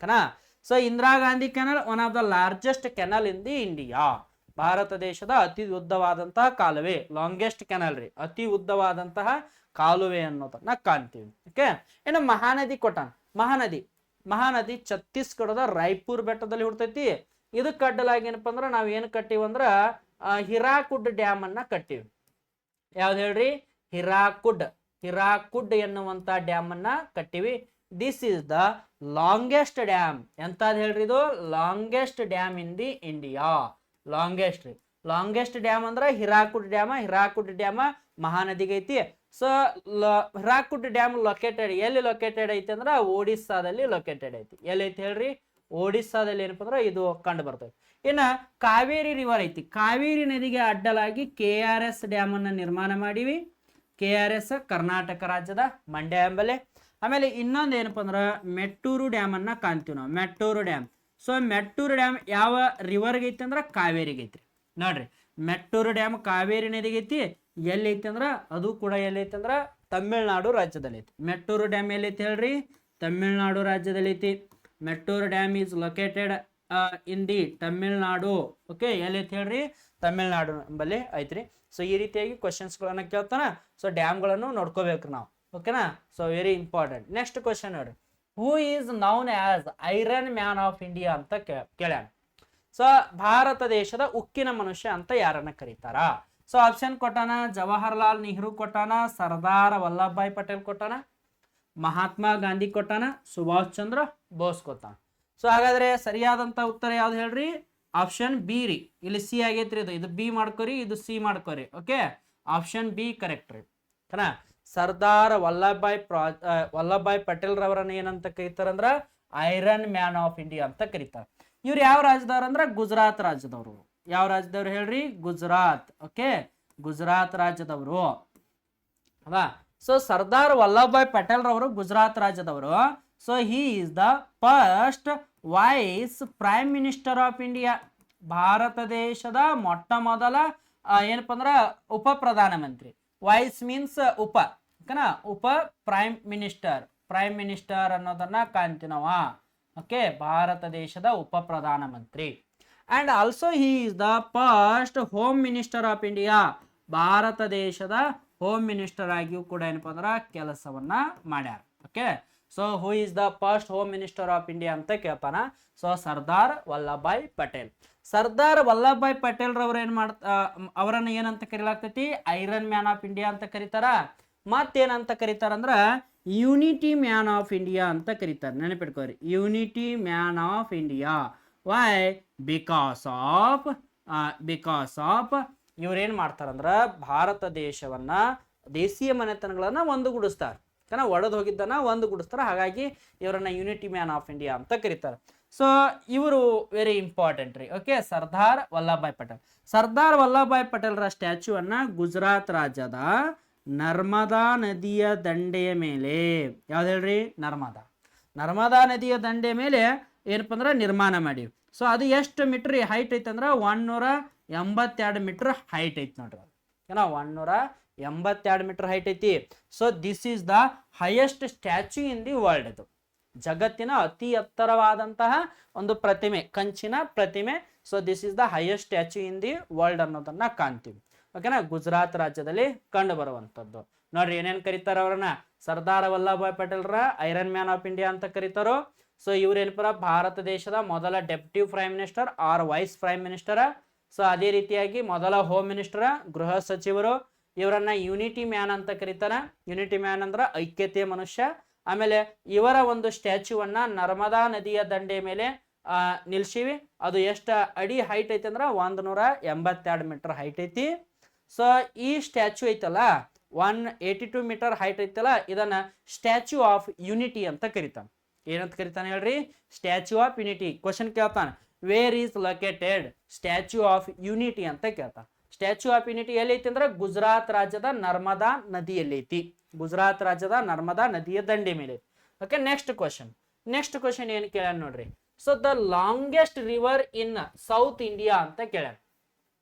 ಕನಾ. So Indira Gandhi canal one of the largest canal in the India. Bharat ದೇಶದ ಅತಿ ಉದ್ದವಾದಂತಹ ಕಾಲುವೆ, ಲಾಂಗೆಸ್ಟ್ ಕೆನಾಲ್ ರೀ, ಅತಿ ಉದ್ದವಾದಂತಹ ಕಾಲುವೆ ಅನ್ನೋದನ್ನ ಕಾಣ್ತೀವಿ. ಓಕೆ, ಇನ್ನು ಮಹಾನದಿ ಕೊಟ್ಟಾನ. ಮಹಾನದಿ ಛತ್ತೀಸ್ಗಢದ ರಾಯ್ಪುರ್ ಬೆಟ್ಟದಲ್ಲಿ ಹುಡ್ತೈತಿ. ಇದಕ್ಕೆ ಅಡ್ಡಲಾಗಿ ಏನಪ್ಪಾ ಅಂದ್ರ ನಾವ್ ಏನ್ ಕಟ್ಟಿವಿ ಅಂದ್ರ ಹಿರಾಕುಡ್ ಡ್ಯಾಮ್ ಅನ್ನ ಕಟ್ಟಿವಿ. ಯಾವ್ದು ಹೇಳ್ರಿ? ಹಿರಾಕುಡ್ ಎನ್ನುವಂತ ಡ್ಯಾಮ್ ಅನ್ನ ಕಟ್ಟಿವಿ. This is the longest dam. ಎಂತದ್ ಹೇಳ್ರಿ? ಇದು longest dam in the India. Longest dam ಅಂದ್ರ ಹಿರಾಕುಡ್ ಡ್ಯಾಮ್ ಮಹಾನದಿಗೆ ಐತಿ. ಸೊ ಹಿರಾಕುಡ್ ಡ್ಯಾಮ್ ಲೊಕೇಟೆಡ್ ಎಲ್ಲಿ ಲೊಕೇಟೆಡ್ ಐತಿ ಅಂದ್ರ ಒಡಿಸ್ಸಾದಲ್ಲಿ ಲೊಕೇಟೆಡ್ ಐತಿ. ಎಲ್ಲೈತಿ ಹೇಳ್ರಿ? ಒಡಿಸ್ಸಾದಲ್ಲಿ ಏನಪ್ಪ ಅಂದ್ರ ಇದು ಕಂಡು ಬರ್ತೈತಿ. ಇನ್ನ ಕಾವೇರಿ ರಿವರ್ ಐತಿ. ಕಾವೇರಿ ನದಿಗೆ ಅಡ್ಡಲಾಗಿ KRS ಡ್ಯಾಮ್ ಅನ್ನ ನಿರ್ಮಾಣ ಮಾಡಿವಿ. KRS ಕರ್ನಾಟಕ ರಾಜ್ಯದ ಮಂಡ್ಯ ಎಂಬಲ್ಲಿ. ಆಮೇಲೆ ಇನ್ನೊಂದು ಏನಪ್ಪ ಅಂದ್ರ ಮೆಟ್ಟೂರು ಡ್ಯಾಮ್ ಅನ್ನ ಕಾಣ್ತೀವಿ ನಾವು. Mettur dam. So Mettur dam ಯಾವ ರಿವರ್ಗೆ ಐತಿ ಅಂದ್ರ ಕಾವೇರಿಗೆ ಐತ್ರಿ. ನೋಡ್ರಿ, ಮೆಟ್ಟೂರು ಡ್ಯಾಮ್ ಕಾವೇರಿ ನದಿಗೆ ಐತಿ. ಎಲ್ಲಿ ಐತಿ ಅಂದ್ರ ಅದು ಕೂಡ ಎಲ್ಲಿ ಐತಿ ಅಂದ್ರ ತಮಿಳ್ನಾಡು ರಾಜ್ಯದಲ್ಲಿ ಐತಿ. ಮೆಟ್ಟೂರು ಡ್ಯಾಮ್ ಎಲ್ಲಿ ಐತಿ ಹೇಳ್ರಿ? ತಮಿಳ್ನಾಡು ರಾಜ್ಯದಲ್ಲಿ ಐತಿ. Mettur dam is located in the Tamil Nadu. Okay, ಎಲ್ಲಿ ಐತಿ ಹೇಳ್ರಿ? ತಮಿಳ್ನಾಡು ಎಂಬಲ್ಲಿ ಐತ್ರಿ. ಸೊ ಈ ರೀತಿಯಾಗಿ ಕ್ವಶನ್ಸ್ಗಳನ್ನ ಕೇಳ್ತಾನ. ಸೊ ಡ್ಯಾಮ್ಗಳನ್ನು ನೋಡ್ಕೋಬೇಕು ನಾವು. ಓಕೆನಾ. So very important. Next question ನೋಡ್ರಿ, who is known as iron man of India ಅಂತ ಕೇಳ್ಯಾನ. ಸೊ ಭಾರತ ದೇಶದ ಉಕ್ಕಿನ ಮನುಷ್ಯ ಅಂತ ಯಾರನ್ನ ಕರೀತಾರ? ಸೊ ಆಪ್ಷನ್ ಕೊಟ್ಟಾನ, ಜವಾಹರ್ಲಾಲ್ ನೆಹರು ಕೊಟ್ಟಾನ, ಸರ್ದಾರ್ ವಲ್ಲಭಭಾಯ್ ಪಟೇಲ್ ಕೊಟ್ಟಾನ, ಮಹಾತ್ಮ ಗಾಂಧಿ ಕೊಟ್ಟಾನ, ಸುಭಾಷ್ ಚಂದ್ರ ಬೋಸ್ ಕೊಟ್ಟಾನ. ಸೊ ಹಾಗಾದ್ರೆ ಸರಿಯಾದಂತ ಉತ್ತರ ಯಾವ್ದು ಹೇಳ್ರಿ? ಆಪ್ಷನ್ ಬಿ ರೀ. ಇಲ್ಲಿ ಸಿ ಆಗೈತ್ರಿ. ಇದು ಬಿ ಮಾಡ್ಕೋರಿ, ಇದು ಸಿ ಮಾಡ್ಕೋರಿ. ಓಕೆ, ಆಪ್ಷನ್ ಬಿ ಕರೆಕ್ಟ್ ರೀ. ಸರ್ದಾರ್ ವಲ್ಲಭಭಾಯ್ ಪಟೇಲ್ ರವರನ್ನ ಏನಂತ ಕರೀತಾರಂದ್ರ ಐರನ್ ಮ್ಯಾನ್ ಆಫ್ ಇಂಡಿಯಾ ಅಂತ ಕರೀತಾರ. ಇವ್ರು ಯಾವ ರಾಜ್ಯದವ್ರು ಅಂದ್ರ ಗುಜರಾತ್ ರಾಜ್ಯದವರು. ಯಾವ ರಾಜ್ಯದವ್ರು ಹೇಳ್ರಿ? ಗುಜರಾತ್. ಓಕೆ, ಗುಜರಾತ್ ರಾಜ್ಯದವರು. ಅಲ್ವಾ. ಸೊ ಸರ್ದಾರ್ ವಲ್ಲಭಭಾಯ್ ಪಟೇಲ್ ರವರು ಗುಜರಾತ್ ರಾಜ್ಯದವರು. So he is the first vice prime minister of India. Bharat ದೇಶದ ಮೊಟ್ಟ ಮೊದಲ ಏನಪ್ಪ ಅಂದ್ರೆ ಉಪ ಪ್ರಧಾನಮಂತ್ರಿ. ವೈಸ್ ಮೀನ್ಸ್ ಉಪ, ಓಕೆನಾ, ಉಪ ಪ್ರೈಮ್ ಮಿನಿಸ್ಟರ್ ಅನ್ನೋದನ್ನ ಕಾಣ್ತೀವಿ ನಾವು. ಓಕೆ, ಭಾರತ ದೇಶದ ಉಪ ಪ್ರಧಾನಮಂತ್ರಿ. And also he is the first home minister of India. Bharat ದೇಶದ ಹೋಮ್ ಮಿನಿಸ್ಟರ್ ಆಗಿಯೂ ಕೂಡ ಏನಪ್ಪ ಅಂದ್ರೆ ಕೆಲಸವನ್ನ ಮಾಡ್ಯಾರ. Okay, so who is the first home minister of India ಅಂತ ಕೇಳ್ತಾನ. ಸೊ ಸರ್ದಾರ್ ವಲ್ಲಭಭಾಯ್ ಪಟೇಲ್. ಸರ್ದಾರ್ ವಲ್ಲಭಭಾಯ್ ಪಟೇಲ್ ರವ್ರು ಅವರನ್ನ ಏನಂತ ಕರೀಲಾಗ್ತೈತಿ? ಐರನ್ ಮ್ಯಾನ್ ಆಫ್ ಇಂಡಿಯಾ ಅಂತ ಕರೀತಾರ. ಮತ್ತೇನಂತ ಕರೀತಾರಂದ್ರ ಯೂನಿಟಿ ಮ್ಯಾನ್ ಆಫ್ ಇಂಡಿಯಾ ಅಂತ ಕರೀತಾರೆ. ನೆನಪಿಟ್ಕೋರಿ, unity man of India. Why? Because of ಇವ್ರೇನ್ ಮಾಡ್ತಾರಂದ್ರ Bharat ದೇಶವನ್ನ, ದೇಶೀಯ ಮನೆತನಗಳನ್ನ ಒಂದುಗೂಡಿಸ್ತಾರೆ. ಒಡೆದು ಹೋಗಿದ್ದನ್ನ ಒಂದುಗೂಡಿಸ್ತಾರ. ಹಾಗಾಗಿ ಇವರನ್ನ ಯೂನಿಟಿ ಮ್ಯಾನ್ ಆಫ್ ಇಂಡಿಯಾ ಅಂತ ಕರೀತಾರೆ. ಸೊ ಇವರು ವೆರಿ ಇಂಪಾರ್ಟೆಂಟ್ ರೀ. ಓಕೆ, ಸರ್ದಾರ್ ವಲ್ಲಭಭಾಯ್ ಪಟೇಲ್. ಸರ್ದಾರ್ ವಲ್ಲಭಭಾಯ್ ಪಟೇಲ್ರ ಸ್ಟ್ಯಾಚ್ಯೂ ಅನ್ನ ಗುಜರಾತ್ ರಾಜ್ಯದ ನರ್ಮದಾ ನದಿಯ ದಂಡೆಯ ಮೇಲೆ, ಯಾವ್ದು ಹೇಳ್ರಿ? ನರ್ಮದಾ ನದಿಯ ದಂಡೆಯ ಮೇಲೆ ಏನಪ್ಪ ಅಂದ್ರೆ ನಿರ್ಮಾಣ ಮಾಡಿವಿ. ಸೊ ಅದು ಎಷ್ಟು ಮೀಟರ್ ಹೈಟ್ ಐತೆ ಅಂದ್ರೆ 182 ಮೀಟರ್ ಹೈಟ್ ಐತಿ ನೋಡ್ರಿ. ಏನೋ 182 ಮೀಟರ್ ಹೈಟ್ ಐತಿ. So this is the highest statue in the world. ಇದು ಜಗತ್ತಿನ ಅತಿ ಎತ್ತರವಾದಂತಹ ಒಂದು ಪ್ರತಿಮೆ, ಕಂಚಿನ ಪ್ರತಿಮೆ. So this is the highest statue in the world ಅನ್ನೋದನ್ನ ಕಾಣ್ತೀವಿ. ಓಕೆನಾ, ಗುಜರಾತ್ ರಾಜ್ಯದಲ್ಲಿ ಕಂಡು ಬರುವಂತದ್ದು. ನೋಡ್ರಿ ಏನೇನ್ ಕರೀತಾರ ಅವ್ರನ್ನ? ಸರ್ದಾರ್ ವಲ್ಲಭಭಾಯ್ ಪಟೇಲ್ರ ಐರನ್ ಮ್ಯಾನ್ ಆಫ್ ಇಂಡಿಯಾ ಅಂತ ಕರೀತಾರೋ. ಸೊ ಇವ್ರೇನಪ್ಪ ಭಾರತ ದೇಶದ ಮೊದಲ deputy prime minister or vice prime minister. So ಅದೇ ರೀತಿಯಾಗಿ ಮೊದಲ ಹೋಮ್ ಮಿನಿಸ್ಟರ್, ಗೃಹ ಸಚಿವರು. ಇವರನ್ನ ಯೂನಿಟಿ ಮ್ಯಾನ್ ಅಂತ ಕರೀತಾರ. ಯೂನಿಟಿ ಮ್ಯಾನ್ ಅಂದ್ರ ಐಕ್ಯತೆಯ ಮನುಷ್ಯ. ಆಮೇಲೆ ಇವರ ಒಂದು ಸ್ಟ್ಯಾಚ್ಯೂವನ್ನ ನರ್ಮದಾ ನದಿಯ ದಂಡೆ ಮೇಲೆ ನಿಲ್ಸಿವಿ. ಅದು ಎಷ್ಟು ಅಡಿ ಹೈಟ್ ಐತಿ ಅಂದ್ರ 182 ಮೀಟರ್ ಹೈಟ್ ಐತಿ. ಸೊ ಈ ಸ್ಟ್ಯಾಚ್ಯೂ ಐತಲ್ಲ 182 ಮೀಟರ್ ಹೈಟ್ ಐತಲ್ಲ, ಇದನ್ನ ಸ್ಟ್ಯಾಚ್ಯೂ ಆಫ್ ಯೂನಿಟಿ ಅಂತ ಕರೀತಾನೆ. ಏನಂತ ಕರೀತಾನೆ ಹೇಳ್ರಿ? Statue of unity. ಕ್ವಶನ್ ಕೇಳ್ತಾನೆ, where is located statue of unity ಅಂತ ಕೇಳ್ತಾನೆ. ಸ್ಟ್ಯಾಚ್ಯೂ ಆಫ್ ಯೂನಿಟಿ ಎಲ್ಲೈತಿ ಅಂದ್ರೆ ಗುಜರಾತ್ ರಾಜ್ಯದ ನರ್ಮದಾ ನದಿಯಲ್ಲಿ ಐತಿ. ಗುಜರಾತ್ ರಾಜ್ಯದ ನರ್ಮದಾ ನದಿಯ ದಂಡೆ ಮೇಲೆ. ಓಕೆ, ನೆಕ್ಸ್ಟ್ ಕ್ವಶನ್ ಏನ್ ಕೇಳ್ಯಾನ ನೋಡ್ರಿ. So the longest river in South India ಅಂತ ಕೇಳ್ಯಾನ.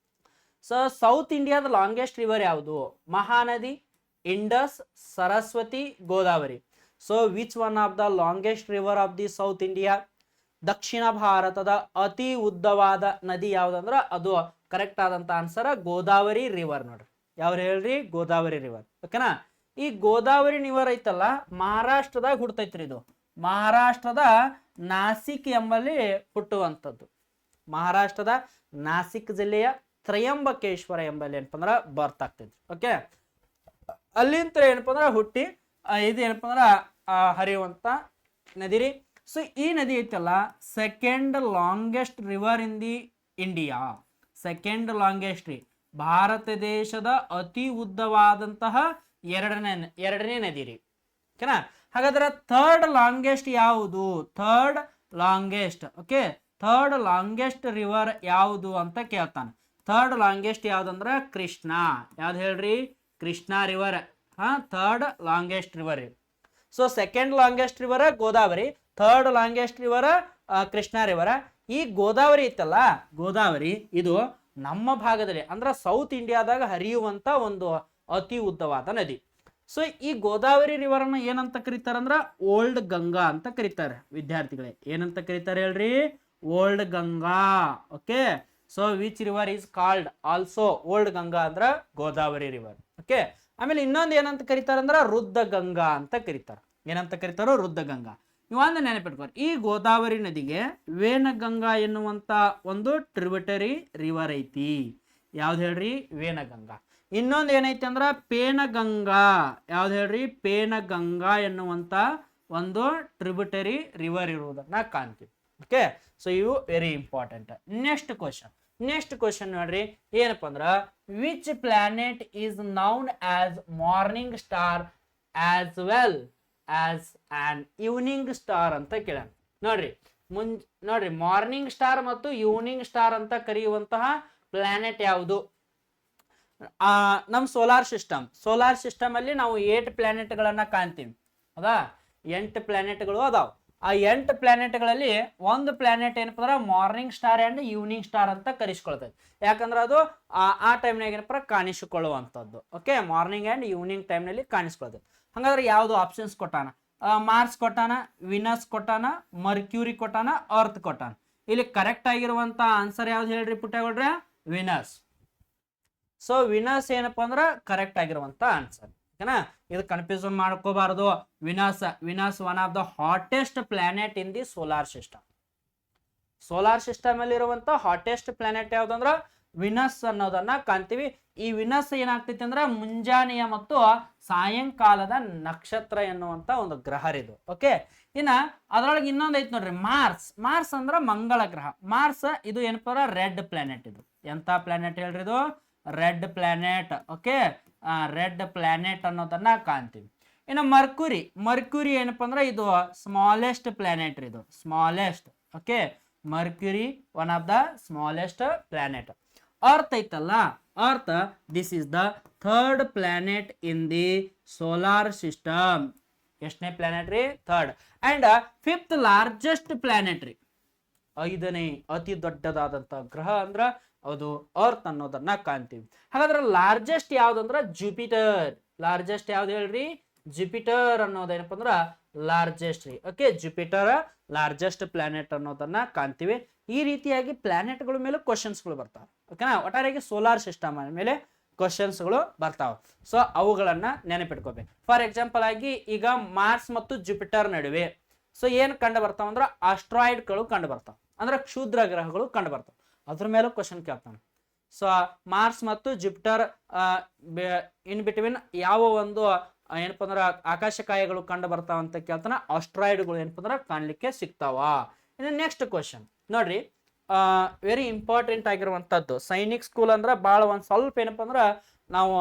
ಸೊ ಸೌತ್ ಇಂಡಿಯಾದ ಲಾಂಗೆಸ್ಟ್ ರಿವರ್ ಯಾವುದು? Mahanadi, Indus, Saraswati, Godavari. So which one of the longest river of the South India? ದಕ್ಷಿಣ ಭಾರತದ ಅತಿ ಉದ್ದವಾದ ನದಿ ಯಾವ್ದಂದ್ರ ಅದು ಕರೆಕ್ಟ್ ಆದಂತ ಆನ್ಸರ್ ಗೋದಾವರಿ ರಿವರ್. ನೋಡ್ರಿ, ಯಾವ್ರು ಹೇಳ್ರಿ? ಗೋದಾವರಿ ರಿವರ್. ಓಕೆನಾ, ಈ ಗೋದಾವರಿ ರಿವರ್ ಐತಲ್ಲ ಮಹಾರಾಷ್ಟ್ರದಾಗ ಹುಡ್ತೈತ್ರಿ. ಇದು ಮಹಾರಾಷ್ಟ್ರದ ನಾಸಿಕ್ ಎಂಬಲ್ಲಿ ಹುಟ್ಟುವಂಥದ್ದು. ಮಹಾರಾಷ್ಟ್ರದ ನಾಸಿಕ್ ಜಿಲ್ಲೆಯ ತ್ರಯಂಬಕೇಶ್ವರ ಎಂಬಲ್ಲಿ ಏನಪ್ಪ ಅಂದ್ರ ಬರ್ತಾಗ್ತೈತಿ. ಓಕೆ, ಅಲ್ಲಿಂದ ಏನಪ್ಪ ಅಂದ್ರ ಹುಟ್ಟಿ ಇದು ಏನಪ್ಪ ಅಂದ್ರ ಹರಿಯುವಂತ ನದಿ ರೀ. ಸೊ ಈ ನದಿ ಐತಲ್ಲ second longest river in the India. Second longest ರೀ, ಭಾರತ ದೇಶದ ಅತಿ ಉದ್ದವಾದಂತಹ ಎರಡನೇ ನದಿ ರೀ. ಓಕೆನಾ, ಹಾಗಾದ್ರೆ ಥರ್ಡ್ ಲಾಂಗೆಸ್ಟ್ ಯಾವುದು? Third longest. Okay, third longest river ಯಾವುದು ಅಂತ ಕೇಳ್ತಾನೆ. ಥರ್ಡ್ ಲಾಂಗೆಸ್ಟ್ ಯಾವ್ದಂದ್ರ ಕೃಷ್ಣ. ಯಾವ್ದು ಹೇಳ್ರಿ? Krishna river. Third longest river. So second longest river Godavari, third longest river Krishna river. ಈ ಗೋದಾವರಿ ಇತ್ತಲ್ಲ, ಗೋದಾವರಿ ಇದು ನಮ್ಮ ಭಾಗದಲ್ಲಿ ಅಂದ್ರೆ ಸೌತ್ ಇಂಡಿಯಾದಾಗ ಹರಿಯುವಂತ ಒಂದು ಅತಿ ಉದ್ದವಾದ ನದಿ. ಸೊ ಈ ಗೋದಾವರಿ ರಿವರ್ ಅನ್ನ ಏನಂತ ಕರೀತಾರಂದ್ರ ಓಲ್ಡ್ ಗಂಗಾ ಅಂತ ಕರೀತಾರೆ. ವಿದ್ಯಾರ್ಥಿಗಳೇ ಏನಂತ ಕರೀತಾರೆ ಹೇಳ್ರಿ? Old Ganga. Okay, so which river is called also old Ganga ಅಂದ್ರ ಗೋದಾವರಿ ರಿವರ್. ಓಕೆ, ಆಮೇಲೆ ಇನ್ನೊಂದು ಏನಂತ ಕರೀತಾರಂದ್ರ ರುದ್ಧ ಗಂಗಾ ಅಂತ ಕರೀತಾರ. ಏನಂತ ಕರೀತಾರೋ? ರುದ್ಧ ಗಂಗಾ. ಇವಂದ ನೆನಪಿಟ್ಕೋರಿ, ಈ ಗೋದಾವರಿ ನದಿಗೆ ವೇನಗಂಗಾ ಎನ್ನುವಂತ ಒಂದು ಟ್ರಿಬ್ಯೂಟರಿ ರಿವರ್ ಐತಿ. ಯಾವ್ದು ಹೇಳ್ರಿ? ವೇನಗಂಗಾ. ಇನ್ನೊಂದು ಏನೈತಿ ಅಂದ್ರ ಪೇನಗಂಗಾ. ಯಾವ್ದು ಹೇಳ್ರಿ? ಪೇನಗಂಗಾ ಎನ್ನುವಂತ ಒಂದು ಟ್ರಿಬ್ಯೂಟರಿ ರಿವರ್ ಇರುವುದನ್ನ ಕಾಣ್ತೀವಿ. ಓಕೆ, ಸೊ ಇವು ವೆರಿ ಇಂಪಾರ್ಟೆಂಟ್. ನೆಕ್ಸ್ಟ್ ಕ್ವಶನ್ ನೋಡ್ರಿ, ಏನಪ್ಪಾ ಅಂದ್ರ which planet is known as morning star as well as on evening star ಅಂತ ಕೇಳ. ನೋಡ್ರಿ ಮಾರ್ನಿಂಗ್ ಸ್ಟಾರ್ ಮತ್ತು ಈವ್ನಿಂಗ್ ಸ್ಟಾರ್ ಅಂತ ಕರೆಯುವಂತಹ ಪ್ಲಾನೆಟ್ ಯಾವುದು? ನಮ್ಮ ಸೋಲಾರ್ ಸಿಸ್ಟಮ್ ಅಲ್ಲಿ ನಾವು 8 ಪ್ಲಾನೆಟ್ಗಳನ್ನ ಕಾಣ್ತೀವಿ. ಹೌದಾ, 8 ಪ್ಲಾನೆಟ್ಗಳು ಅದಾವ. ಆ 8 ಪ್ಲಾನೆಟ್ಗಳಲ್ಲಿ ಒಂದು ಪ್ಲಾನೆಟ್ ಏನಪ್ಪ ಅಂದ್ರೆ morning star and evening star ಅಂತ ಕರೆಸ್ಕೊಳ್ತೈತಿ. ಯಾಕಂದ್ರೆ ಅದು ಆ ಟೈಮ್ನಾಗ ಏನಪ್ಪ ಕಾಣಿಸಿಕೊಳ್ಳುವಂಥದ್ದು. ಓಕೆ, ಮಾರ್ನಿಂಗ್ ಅಂಡ್ ಈವ್ನಿಂಗ್ ಟೈಮ್ನಲ್ಲಿ ಕಾಣಿಸ್ಕೊಳ್ತೈತಿ. ಹಾಗಾದ್ರೆ ಯಾವುದು ಆಪ್ಷನ್ಸ್ ಕೊಟ್ಟಾನ? ಮಾರ್ಸ್ ಕೊಟ್ಟಾನ, ವಿನಸ್ ಕೊಟ್ಟಾನ, ಮರ್ಕ್ಯೂರಿ ಕೊಟ್ಟಾನ, ಅರ್ತ್ ಕೊಟ್ಟಾನ. ಇಲ್ಲಿ ಕರೆಕ್ಟ್ ಆಗಿರುವಂತ ಆನ್ಸರ್ ಯಾವ್ದು ಹೇಳ್ರಿ ಪುಟ್ಟಗೌಡ್ರೆ? ವಿನಸ್. ಸೊ ವಿನಸ್ ಏನಪ್ಪಾ ಅಂದ್ರ ಕರೆಕ್ಟ್ ಆಗಿರುವಂತ ಆನ್ಸರ್. ಓಕೆನಾ, ಇದು ಕನ್ಫ್ಯೂಷನ್ ಮಾಡ್ಕೋಬಾರದು. Venus one of the hottest planet in the solar system ಅಲ್ಲಿ ಇರುವಂತ ಹಾಟೆಸ್ಟ್ ಪ್ಲಾನೆಟ್ ಯಾವ್ದಂದ್ರ ವಿನಸ್ ಅನ್ನೋದನ್ನ ಕಾಣ್ತೀವಿ. ಈ ವಿನಸ್ ಏನಾಗ್ತೈತಿ ಅಂದ್ರ ಮುಂಜಾನೆಯ ಮತ್ತು ಸಾಯಂಕಾಲದ ನಕ್ಷತ್ರ ಎನ್ನುವಂತ ಒಂದು ಗ್ರಹ ಇದು. ಓಕೆ, ಇನ್ನ ಅದ್ರೊಳಗೆ ಇನ್ನೊಂದು ಐತಿ ನೋಡ್ರಿ, ಮಾರ್ಸ್ ಅಂದ್ರ ಮಂಗಳ ಗ್ರಹ. ಮಾರ್ಸ್ ಇದು ಏನಪ್ಪ ರೆಡ್ ಪ್ಲಾನೆಟ್. ಇದು ಎಂತ ಪ್ಲಾನೆಟ್ ಹೇಳ್ರಿ? ಇದು red planet. Okay, red planet ಅನ್ನೋದನ್ನ ಕಾಣ್ತೀವಿ. ಇನ್ನು ಮರ್ಕ್ಯೂರಿ ಏನಪ್ಪ ಅಂದ್ರೆ ಇದು ಸ್ಮಾಲೆಸ್ಟ್ ಪ್ಲಾನೆಟ್. ಇದು smallest. Okay, Mercury one of the smallest planet. Earth ಐತಲ್ಲ, Earth this is the third planet in the solar system. ಎಷ್ಟನೇ ಪ್ಲಾನೆಟ್ ರೀ? Third. And fifth largest planet ರೀ. 5ನೇ ಅತಿ ದೊಡ್ಡದಾದಂತ ಗ್ರಹ ಅಂದ್ರ ಅದು ಅರ್ತ್ ಅನ್ನೋದನ್ನ ಕಾಣ್ತೀವಿ. ಹಾಗಾದ್ರೆ ಲಾರ್ಜೆಸ್ಟ್ ಯಾವ್ದಂದ್ರ ಜುಪಿಟರ್. ಲಾರ್ಜೆಸ್ಟ್ ಯಾವ್ದು ಹೇಳ್ರಿ? ಜುಪಿಟರ್ ಅನ್ನೋದೇನಪ್ಪ ಅಂದ್ರ ಲಾರ್ಜೆಸ್ಟ್ ರೀ. ಓಕೆ, ಜುಪಿಟರ್ ಲಾರ್ಜೆಸ್ಟ್ ಪ್ಲಾನೆಟ್ ಅನ್ನೋದನ್ನ ಕಾಣ್ತೀವಿ. ಈ ರೀತಿಯಾಗಿ ಪ್ಲಾನೆಟ್ಗಳ ಮೇಲೆ ಕ್ವಶನ್ಸ್ಗಳು ಬರ್ತಾವೆ. ಓಕೆನಾ, ಒಟ್ಟಾರೆಯಾಗಿ ಸೋಲಾರ್ ಸಿಸ್ಟಮ್ ಮೇಲೆ ಕ್ವಶನ್ಸ್ಗಳು ಬರ್ತಾವೆ. ಸೊ ಅವುಗಳನ್ನ ನೆನಪಿಟ್ಕೋಬೇಕು. ಫಾರ್ ಎಕ್ಸಾಂಪಲ್ ಆಗಿ ಈಗ ಮಾರ್ಸ್ ಮತ್ತು ಜುಪಿಟರ್ ನಡುವೆ ಸೊ ಏನ್ ಕಂಡು ಬರ್ತಾವ ಅಂದ್ರೆ ಆಸ್ಟ್ರಾಯ್ಡ್ಗಳು ಕಂಡು ಬರ್ತಾವ, ಅಂದ್ರೆ ಕ್ಷುದ್ರ ಗ್ರಹಗಳು ಕಂಡು ಬರ್ತಾವ. ಅದ್ರ ಮೇಲೂ ಕ್ವಶನ್ ಕೇಳ್ತಾನೆ. ಸೊ ಮಾರ್ಸ್ ಮತ್ತು ಜುಪಿಟರ್ ಇನ್ ಬಿಟ್ವೀನ್ ಯಾವ ಒಂದು ಏನಪ್ಪ ಅಂದ್ರ ಆಕಾಶಕಾಯಗಳು ಕಂಡು ಬರ್ತಾವ ಅಂತ ಕೇಳ್ತಾನ. ಆಸ್ಟ್ರಾಯ್ಡ್ಗಳು ಏನಪ್ಪ ಅಂದ್ರ ಕಾಣ್ಲಿಕ್ಕೆ ಸಿಗ್ತಾವ. ಇನ್ನು ನೆಕ್ಸ್ಟ್ ಕ್ವಶನ್ ನೋಡ್ರಿ, ವೆರಿ ಇಂಪಾರ್ಟೆಂಟ್ ಆಗಿರುವಂತದ್ದು. ಸೈನಿಕ್ ಸ್ಕೂಲ್ ಅಂದ್ರ ಭಾಳ ಒಂದ್ ಸ್ವಲ್ಪ ಏನಪ್ಪ ಅಂದ್ರ ನಾವು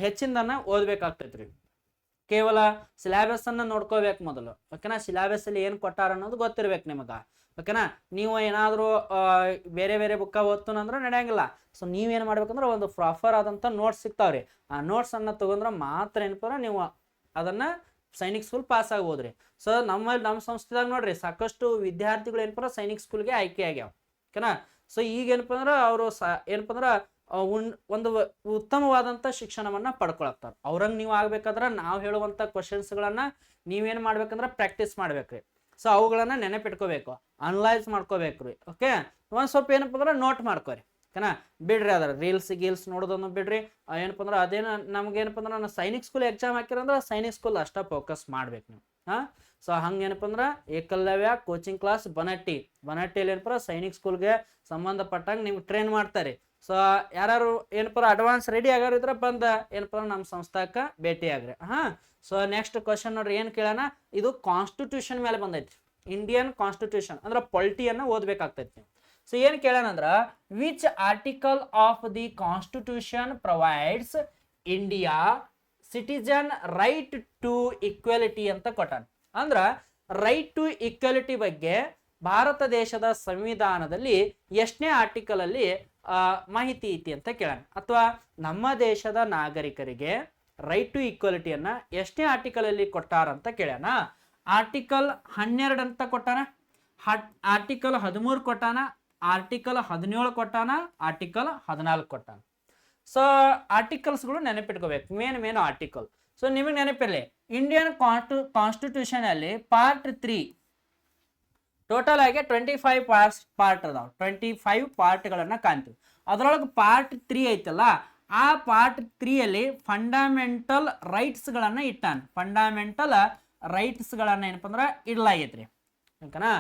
ಹೆಚ್ಚಿಂದನ್ನ ಓದ್ಬೇಕಾಗ್ತೈತ್ರಿ. ಕೇವಲ ಸಿಲೆಬಸ್ ಅನ್ನ ನೋಡ್ಕೋಬೇಕು ಮೊದಲು. ಓಕೆನಾ, ಸಿಲೆಬಸ್ ಅಲ್ಲಿ ಏನ್ ಕೊಟ್ಟಾರ ಅನ್ನೋದು ಗೊತ್ತಿರ್ಬೇಕು ನಿಮಗ. ಓಕೆನಾ, ನೀವು ಏನಾದ್ರು ಬೇರೆ ಬೇರೆ ಬುಕ್ಕ ಓದ್ತಂದ್ರೆ ನಡೆಯಂಗಿಲ್ಲ. ಸೊ ನೀವೇನ್ ಮಾಡ್ಬೇಕಂದ್ರೆ ಒಂದು ಪ್ರಾಪರ್ ಆದಂತ ನೋಟ್ಸ್ ಸಿಗ್ತಾವ್ರಿ. ಆ ನೋಟ್ಸ್ ಅನ್ನ ತಗೊಂಡ್ರೆ ಮಾತ್ರ ಏನಪ್ಪ ನೀವು ಅದನ್ನ ಸೈನಿಕ್ ಸ್ಕೂಲ್ ಪಾಸ್ ಆಗ್ಬೋದ್ರಿ. ಸೊ ನಮ್ಮ ಸಂಸ್ಥೆದಾಗ ನೋಡ್ರಿ ಸಾಕಷ್ಟು ವಿದ್ಯಾರ್ಥಿಗಳು ಏನಪ್ಪ ಸೈನಿಕ್ ಸ್ಕೂಲ್ಗೆ ಆಯ್ಕೆ ಆಗ್ಯಾವ. ಓಕೆನಾ, ಸೊ ಈಗ ಏನಪ್ಪ ಅಂದ್ರ ಅವರು ಏನಪ್ಪ ಅಂದ್ರ ಒಂದು ಉತ್ತಮವಾದಂತ ಶಿಕ್ಷಣವನ್ನ ಪಡ್ಕೊಳಕ್ತಾರ. ಅವ್ರಂಗ್ ನೀವು ಆಗ್ಬೇಕಾದ್ರ ನಾವು ಹೇಳುವಂತ ಕ್ವಶನ್ಸ್ಗಳನ್ನ ನೀವೇನ್ ಮಾಡ್ಬೇಕಂದ್ರ ಪ್ರಾಕ್ಟೀಸ್ ಮಾಡ್ಬೇಕ್ರಿ. ಸೊ ಅವುಗಳನ್ನ ನೆನಪಿಟ್ಕೋಬೇಕು, ಅನಲೈಸ್ ಮಾಡ್ಕೋಬೇಕ್ರಿ. ಓಕೆ, ಒಂದ್ ಸ್ವಲ್ಪ ಏನಪ್ಪ ಅಂದ್ರೆ ನೋಟ್ ಮಾಡ್ಕೋರಿ. ಓಕೆನಾ, ಬಿಡ್ರಿ ಅದ್ರ ಗೀಲ್ಸ್ ನೋಡೋದನ್ನು ಬಿಡ್ರಿ. ಏನಪ್ಪ ಅಂದ್ರೆ ಅದೇನ ನಮ್ಗೆ ಏನಪ್ಪ ಅಂದ್ರೆ ನಾನು ಸೈನಿಕ್ ಸ್ಕೂಲ್ ಎಕ್ಸಾಮ್ ಹಾಕಿರಂದ್ರೆ ಸೈನಿಕ್ ಸ್ಕೂಲ್ ಅಷ್ಟ ಫೋಕಸ್ ಮಾಡ್ಬೇಕು ನೀವು. ಸೊ ಹಂಗೇನಪ್ಪ ಅಂದ್ರೆ ಏಕಲವ್ಯ ಕೋಚಿಂಗ್ ಕ್ಲಾಸ್ ಬನಟ್ಟಿಯಲ್ಲಿ ಏನಪ್ಪ ಸೈನಿಕ್ ಸ್ಕೂಲ್ಗೆ ಸಂಬಂಧಪಟ್ಟಂಗೆ ನೀವು ಟ್ರೈನ್ ಮಾಡ್ತಾರೆ. ಸೊ ಯಾರು ಏನಪ್ಪ ಅಡ್ವಾನ್ಸ್ ರೆಡಿ ಆಗೋರು ಇದ್ರ ಬಂದ ಏನಪ್ಪ ನಮ್ಮ ಸಂಸ್ಥಾಕ ಭೇಟಿ ಆಗ್ರಿ. ಸೊ ನೆಕ್ಸ್ಟ್ ಕ್ವಶನ್ ನೋಡ್ರಿ, ಏನ್ ಕೇಳೋಣ? ಇದು ಕಾನ್ಸ್ಟಿಟ್ಯೂಷನ್ ಮೇಲೆ ಬಂದೈತಿ. ಇಂಡಿಯನ್ ಕಾನ್ಸ್ಟಿಟ್ಯೂಷನ್ ಅಂದ್ರೆ ಪೊಲಿಟಿಯನ್ನ ಓದ್ಬೇಕಾಗ್ತೈತಿ. ಸೊ ಏನ್ ಕೇಳೋಣ ಅಂದ್ರ which article of the constitution provides India citizen right to equality ಅಂತ ಕೊಟ್ಟಾನ. ಅಂದ್ರ ರೈಟ್ ಟು ಈಕ್ವಾಲಿಟಿ ಬಗ್ಗೆ ಭಾರತ ದೇಶದ ಸಂವಿಧಾನದಲ್ಲಿ ಎಷ್ಟನೇ ಆರ್ಟಿಕಲ್ ಅಲ್ಲಿ ಮಾಹಿತಿ ಐತಿ ಅಂತ ಕೇಳೋಣ. ಅಥವಾ ನಮ್ಮ ದೇಶದ ನಾಗರಿಕರಿಗೆ ರೈಟ್ ಟು ಈಕ್ವಾಲಿಟಿಯನ್ನ ಎಷ್ಟನೇ ಆರ್ಟಿಕಲ್ ಅಲ್ಲಿ ಕೊಟ್ಟಾರ ಅಂತ ಕೇಳೋಣ. ಆರ್ಟಿಕಲ್ 12 ಅಂತ ಕೊಟ್ಟಾನ, ಆರ್ಟಿಕಲ್ 13 ಕೊಟ್ಟಾನ, ಆರ್ಟಿಕಲ್ 17 ಕೊಟ್ಟಾನ, ಆರ್ಟಿಕಲ್ 14 ಕೊಟ್ಟಾನ. ಸೊ ಆರ್ಟಿಕಲ್ಸ್ಗಳು ನೆನಪಿಟ್ಕೋಬೇಕು, ಮೇನ್ ಆರ್ಟಿಕಲ್. ಸೊ ನಿಮಗೆ ನೆನಪಿರಲಿ, ಇಂಡಿಯನ್ ಕಾನ್ಸ್ಟಿಟ್ಯೂಷನ್ ಅಲ್ಲಿ ಪಾರ್ಟ್ 3 ಟೋಟಲ್ ಆಗಿ 25 ಪಾರ್ಟ್ ಅದಾವ. 25 ಪಾರ್ಟ್ಗಳನ್ನ ಕಾಣ್ತೀವಿ. ಅದರೊಳಗೆ ಪಾರ್ಟ್ 3 ಐತಲ್ಲ, ಆ ಪಾರ್ಟ್ 3 ಅಲ್ಲಿ ಫಂಡಮೆಂಟಲ್ ರೈಟ್ಸ್ ಗಳನ್ನ ಇಟ್ಟಾನ. ಫಂಡಮೆಂಟಲ್ ರೈಟ್ಸ್ ಗಳನ್ನ ಏನಪ್ಪ ಅಂದ್ರೆ ಇಡ್ಲಾಗೈತ್ರಿ. ಓಕೆನಾ,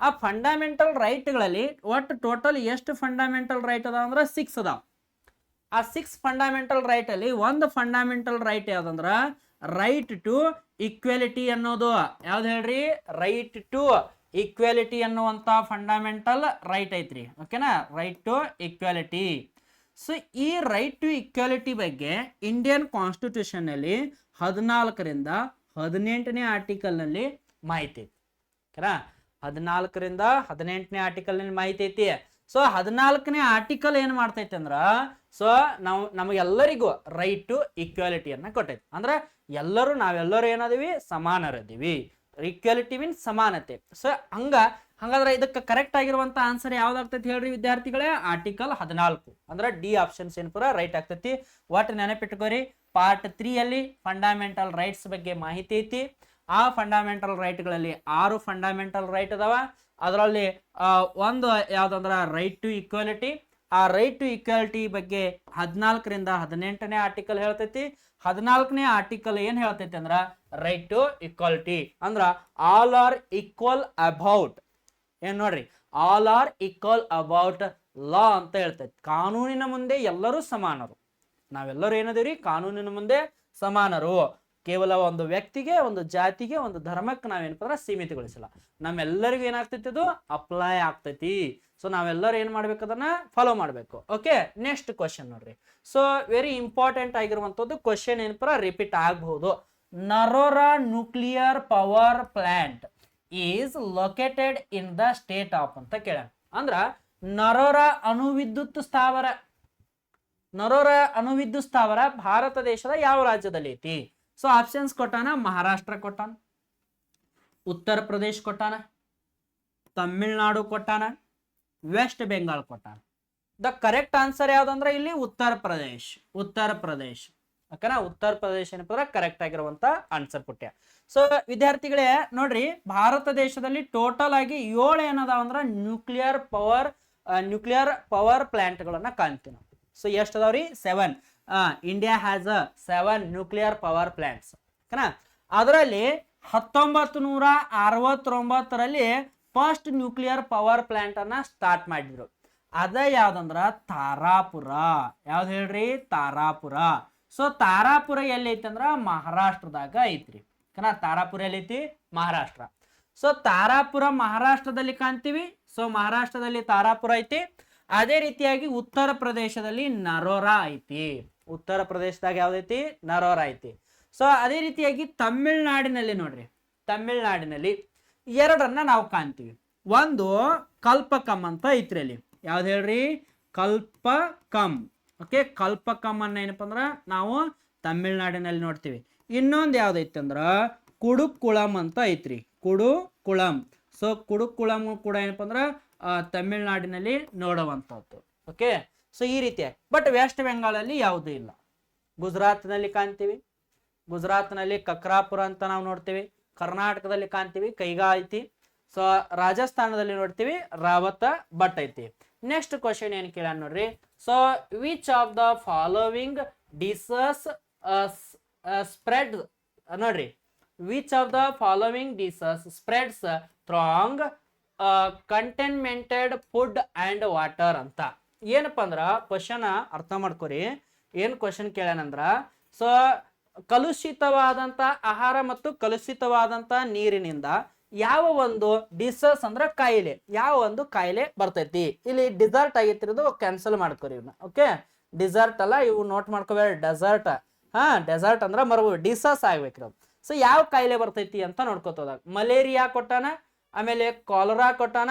ಆ ಫಂಡಮೆಂಟಲ್ ರೈಟ್ಗಳಲ್ಲಿ ಒಟ್ಟು ಟೋಟಲ್ ಎಷ್ಟು ಫಂಡಮೆಂಟಲ್ ರೈಟ್ ಅದಾವ ಅಂದ್ರೆ 6 ಅದಾವ. ಆ 6 ಫಂಡಮೆಂಟಲ್ ರೈಟ್ ಅಲ್ಲಿ ಒಂದು ಫಂಡಮೆಂಟಲ್ ರೈಟ್ ಯಾವ್ದಂದ್ರ ರೈಟ್ ಟು ಈಕ್ವಾಲಿಟಿ ಅನ್ನೋದು. ಯಾವ್ದು ಹೇಳ್ರಿ? ರೈಟ್ ಟು ಈಕ್ವಾಲಿಟಿ ಅನ್ನುವಂತ ಫಂಡಮೆಂಟಲ್ ರೈಟ್ ಐತ್ರಿ. ಓಕೆನಾ, ರೈಟ್ ಟು ಈಕ್ವಾಲಿಟಿ. ಸೊ ಈ ರೈಟ್ ಟು ಈಕ್ವಾಲಿಟಿ ಬಗ್ಗೆ ಇಂಡಿಯನ್ ಕಾನ್ಸ್ಟಿಟ್ಯೂಷನ್ ನಲ್ಲಿ 14ರಿಂದ 18ನೇ ಆರ್ಟಿಕಲ್ ನಲ್ಲಿ ಮಾಹಿತಿ ಐತಿ. ಓಕೆನಾ, 14ರಿಂದ 18ನೇ ಆರ್ಟಿಕಲ್ ನಲ್ಲಿ ಮಾಹಿತಿ ಐತಿ. ಸೊ 14ನೇ ಆರ್ಟಿಕಲ್ ಏನ್ ಮಾಡ್ತೈತಿ ಅಂದ್ರ ಸೊ ನಮಗೆಲ್ಲರಿಗೂ ರೈಟ್ ಟು ಈಕ್ವಾಲಿಟಿಯನ್ನ ಕೊಟ್ಟೈತಿ. ಅಂದ್ರೆ ನಾವೆಲ್ಲರೂ ಏನದೀವಿ, ಸಮಾನರದೀವಿ. ಈಕ್ವಾಲಿಟಿ ಮೀನ್ಸ್ ಸಮಾನತೆ. ಸೊ ಹಂಗಾದ್ರೆ ಇದಕ್ಕೆ ಕರೆಕ್ಟ್ ಆಗಿರುವಂತ ಆನ್ಸರ್ ಯಾವ್ದಾಗ್ತೈತಿ ಹೇಳ್ರಿ ವಿದ್ಯಾರ್ಥಿಗಳೇ? ಆರ್ಟಿಕಲ್ 14 ಅಂದ್ರೆ ಡಿ ಆಪ್ಷನ್ಸ್ ಏನ್ ಪೂರ ರೈಟ್ ಆಗ್ತೈತಿ. ಒಟ್ಟು ನೆನಪಿಟ್ಕೋರಿ, ಪಾರ್ಟ್ 3 ಅಲ್ಲಿ ಫಂಡಮೆಂಟಲ್ ರೈಟ್ಸ್ ಬಗ್ಗೆ ಮಾಹಿತಿ ಐತಿ. ಆ ಫಂಡಮೆಂಟಲ್ ರೈಟ್ಗಳಲ್ಲಿ 6 ಫಂಡಮೆಂಟಲ್ ರೈಟ್ ಅದಾವ. ಅದರಲ್ಲಿ ಒಂದು ಯಾವ್ದಂದ್ರ ರೈಟ್ ಟು ಈಕ್ವಾಲಿಟಿ. ಆ ರೈಟ್ ಟು ಈಕ್ವಾಲಿಟಿ ಬಗ್ಗೆ 14ರಿಂದ 18ನೇ ಆರ್ಟಿಕಲ್ ಹೇಳ್ತೈತಿ. 14ನೇ ಆರ್ಟಿಕಲ್ ಏನ್ ಹೇಳ್ತೈತಿ ಅಂದ್ರ ರೈಟ್ ಟು ಈಕ್ವಾಲಿಟಿ ಅಂದ್ರ ಆಲ್ ಆರ್ ಈಕ್ವಲ್ ಅಬೌಟ್, ಏನ್ ನೋಡ್ರಿ, ಆಲ್ ಆರ್ ಈಕ್ವಲ್ ಅಬೌಟ್ ಲಾ ಅಂತ ಹೇಳ್ತೈತಿ. ಕಾನೂನಿನ ಮುಂದೆ ಎಲ್ಲರೂ ಸಮಾನರು. ನಾವೆಲ್ಲರೂ ಏನದಿವ್ರಿ, ಕಾನೂನಿನ ಮುಂದೆ ಸಮಾನರು. ಕೇವಲ ಒಂದು ವ್ಯಕ್ತಿಗೆ, ಒಂದು ಜಾತಿಗೆ, ಒಂದು ಧರ್ಮಕ್ಕೆ ನಾವೇನಪ್ಪ ಅಂದ್ರೆ ಸೀಮಿತಗೊಳಿಸಿಲ್ಲ. ನಮ್ಮೆಲ್ಲರಿಗೂ ಏನಾಗ್ತೈತಿ, ಅದು ಅಪ್ಲೈ ಆಗ್ತೈತಿ. ಸೊ ನಾವೆಲ್ಲರೂ ಏನ್ ಮಾಡ್ಬೇಕು, ಅದನ್ನ ಫಾಲೋ ಮಾಡ್ಬೇಕು. ಓಕೆ, ನೆಕ್ಸ್ಟ್ ಕ್ವಶನ್ ನೋಡ್ರಿ. ಸೊ ವೆರಿ ಇಂಪಾರ್ಟೆಂಟ್ ಆಗಿರುವಂತದ್ದು ಕ್ವಶನ್ ಏನಪ್ಪ ರಿಪೀಟ್ ಆಗಬಹುದು. Narora nuclear power plant is located in the state of ಅಂತ ಕೇಳ. ಅಂದ್ರ ನರೋರಾ ಅಣುವಿದ್ಯುತ್ ಸ್ಥಾವರ ಭಾರತ ದೇಶದ ಯಾವ ರಾಜ್ಯದಲ್ಲಿ ಐತಿ? ಸೊ ಆಪ್ಷನ್ಸ್ ಕೊಟ್ಟಾನ. ಮಹಾರಾಷ್ಟ್ರ ಕೊಟ್ಟಾನ, ಉತ್ತರ ಪ್ರದೇಶ್ ಕೊಟ್ಟಾನ, ತಮಿಳ್ನಾಡು ಕೊಟ್ಟಾನ, ವೆಸ್ಟ್ ಬೆಂಗಾಲ್ ಕೊಟ್ಟಾನ. ದ ಕರೆಕ್ಟ್ ಆನ್ಸರ್ ಯಾವ್ದಂದ್ರೆ ಇಲ್ಲಿ ಉತ್ತರ ಪ್ರದೇಶ್. ಓಕೆನಾ, ಉತ್ತರ ಪ್ರದೇಶ ಏನಪ್ಪ ಕರೆಕ್ಟ್ ಆಗಿರುವಂತ ಆನ್ಸರ್ ಕೊಟ್ಟ. ಸೊ ವಿದ್ಯಾರ್ಥಿಗಳೇ ನೋಡ್ರಿ, ಭಾರತ ದೇಶದಲ್ಲಿ ಟೋಟಲ್ ಆಗಿ 7 ಏನದಾವ ಅಂದ್ರ ನ್ಯೂಕ್ಲಿಯರ್ ಪವರ್ ಪ್ಲಾಂಟ್ ಗಳನ್ನ ಕಾಣ್ತೀವಿ ನಾವು. ಸೊ ಎಷ್ಟು ಅದಾವ್ರಿ? 7. India has 7 nuclear power plants. ಓಕೆನಾ, ಅದರಲ್ಲಿ 1969ರಲ್ಲಿ ಫಸ್ಟ್ ನ್ಯೂಕ್ಲಿಯರ್ ಪವರ್ ಪ್ಲಾಂಟ್ ಅನ್ನ ಸ್ಟಾರ್ಟ್ ಮಾಡಿದ್ರು. ಅದ ಯಾವ್ದಂದ್ರ ತಾರಾಪುರ. ಯಾವ್ದು ಹೇಳ್ರಿ? ತಾರಾಪುರ. ಸೊ ತಾರಾಪುರ ಎಲ್ಲಿ ಐತಿ ಅಂದ್ರ ಮಹಾರಾಷ್ಟ್ರದಾಗ ಐತ್ರಿ. ತಾರಾಪುರ ಎಲ್ಲಿ ಐತಿ? ಮಹಾರಾಷ್ಟ್ರ. ಸೊ ತಾರಾಪುರ ಮಹಾರಾಷ್ಟ್ರದಲ್ಲಿ ಕಾಣ್ತೀವಿ. ಸೊ ಮಹಾರಾಷ್ಟ್ರದಲ್ಲಿ ತಾರಾಪುರ ಐತಿ. ಅದೇ ರೀತಿಯಾಗಿ ಉತ್ತರ ಪ್ರದೇಶದಲ್ಲಿ ನರೋರಾ ಐತಿ. ಉತ್ತರ ಪ್ರದೇಶದಾಗ ಯಾವ್ದೈತಿ? ನರೋರಾ ಐತಿ. ಸೊ ಅದೇ ರೀತಿಯಾಗಿ ತಮಿಳ್ನಾಡಿನಲ್ಲಿ ನೋಡ್ರಿ, ತಮಿಳ್ನಾಡಿನಲ್ಲಿ 2 ನಾವು ಕಾಣ್ತೀವಿ. ಒಂದು ಕಲ್ಪಕಂ ಅಂತ ಐತ್ರಿ. ಅಲ್ಲಿ ಯಾವ್ದು ಹೇಳ್ರಿ? ಕಲ್ಪಕಂ. ಓಕೆ, ಕಲ್ಪಕಂ ಅನ್ನ ಏನಪ್ಪ ಅಂದ್ರ ನಾವು ತಮಿಳ್ನಾಡಿನಲ್ಲಿ ನೋಡ್ತೀವಿ. ಇನ್ನೊಂದು ಯಾವ್ದೈತಿ ಅಂದ್ರ ಕುಡುಕುಳಂ ಅಂತ ಐತ್ರಿ. ಕುಡುಕುಳಂ. ಸೊ ಕುಡುಕುಳಂ ಕೂಡ ಏನಪ್ಪ ಅಂದ್ರ ತಮಿಳ್ನಾಡಿನಲ್ಲಿ ನೋಡುವಂತದ್ದು. ಓಕೆ, ಸೊ ಈ ರೀತಿಯಾಗಿ. ಬಟ್ ವೆಸ್ಟ್ ಬೆಂಗಾಳಲ್ಲಿ ಯಾವುದೂ ಇಲ್ಲ. ಗುಜರಾತ್ನಲ್ಲಿ ಕಾಣ್ತೀವಿ. ಗುಜರಾತ್ನಲ್ಲಿ ಕಕ್ರಾಪುರ ಅಂತ ನಾವು ನೋಡ್ತೀವಿ. ಕರ್ನಾಟಕದಲ್ಲಿ ಕಾಣ್ತೀವಿ, ಕೈಗಾ ಐತಿ. ಸೊ ರಾಜಸ್ಥಾನದಲ್ಲಿ ನೋಡ್ತೀವಿ, ರಾವತ ಭಟ್ ಐತಿ. ನೆಕ್ಸ್ಟ್ ಕ್ವಶನ್ ಏನ್ ಕೇಳ ನೋಡ್ರಿ. So which of the following diseases spread ನೋಡ್ರಿ, which of the following diseases spreads through contaminated food and water ಅಂತ. ಏನಪ್ಪಾ ಅಂದ್ರ ಕ್ವಶನ್ ಅರ್ಥ ಮಾಡ್ಕೊರಿ. ಏನ್ ಕ್ವಶನ್ ಕೇಳ್ಯಾನಂದ್ರ, ಸೊ ಕಲುಷಿತವಾದಂತ ಆಹಾರ ಮತ್ತು ಕಲುಷಿತವಾದಂತ ನೀರಿನಿಂದ ಯಾವ ಒಂದು ಡಿಸಸ್ ಅಂದ್ರ ಕಾಯಿಲೆ, ಯಾವ ಒಂದು ಕಾಯಿಲೆ ಬರ್ತೈತಿ. ಇಲ್ಲಿ ಡಿಸರ್ಟ್ ಆಗಿತ್ತಿರೋದು ಕ್ಯಾನ್ಸಲ್ ಮಾಡ್ಕೊರಿ ಇವನ್ನ. ಓಕೆ, ಡಿಸರ್ಟ್ ಅಲ್ಲ, ಇವು ನೋಟ್ ಮಾಡ್ಕೋಬೇಡ. ಡೆಸರ್ಟ್, ಡೆಸರ್ಟ್ ಅಂದ್ರ ಮರವು, ಡಿಸಸ್ ಆಗ್ಬೇಕ್ರಿ. ಸೊ ಯಾವ ಕಾಯಿಲೆ ಬರ್ತೈತಿ ಅಂತ ನೋಡ್ಕೋತೋದಾಗ ಮಲೇರಿಯಾ ಕೊಟ್ಟಾನ, ಆಮೇಲೆ ಕಾಲರಾ ಕೊಟ್ಟಾನ,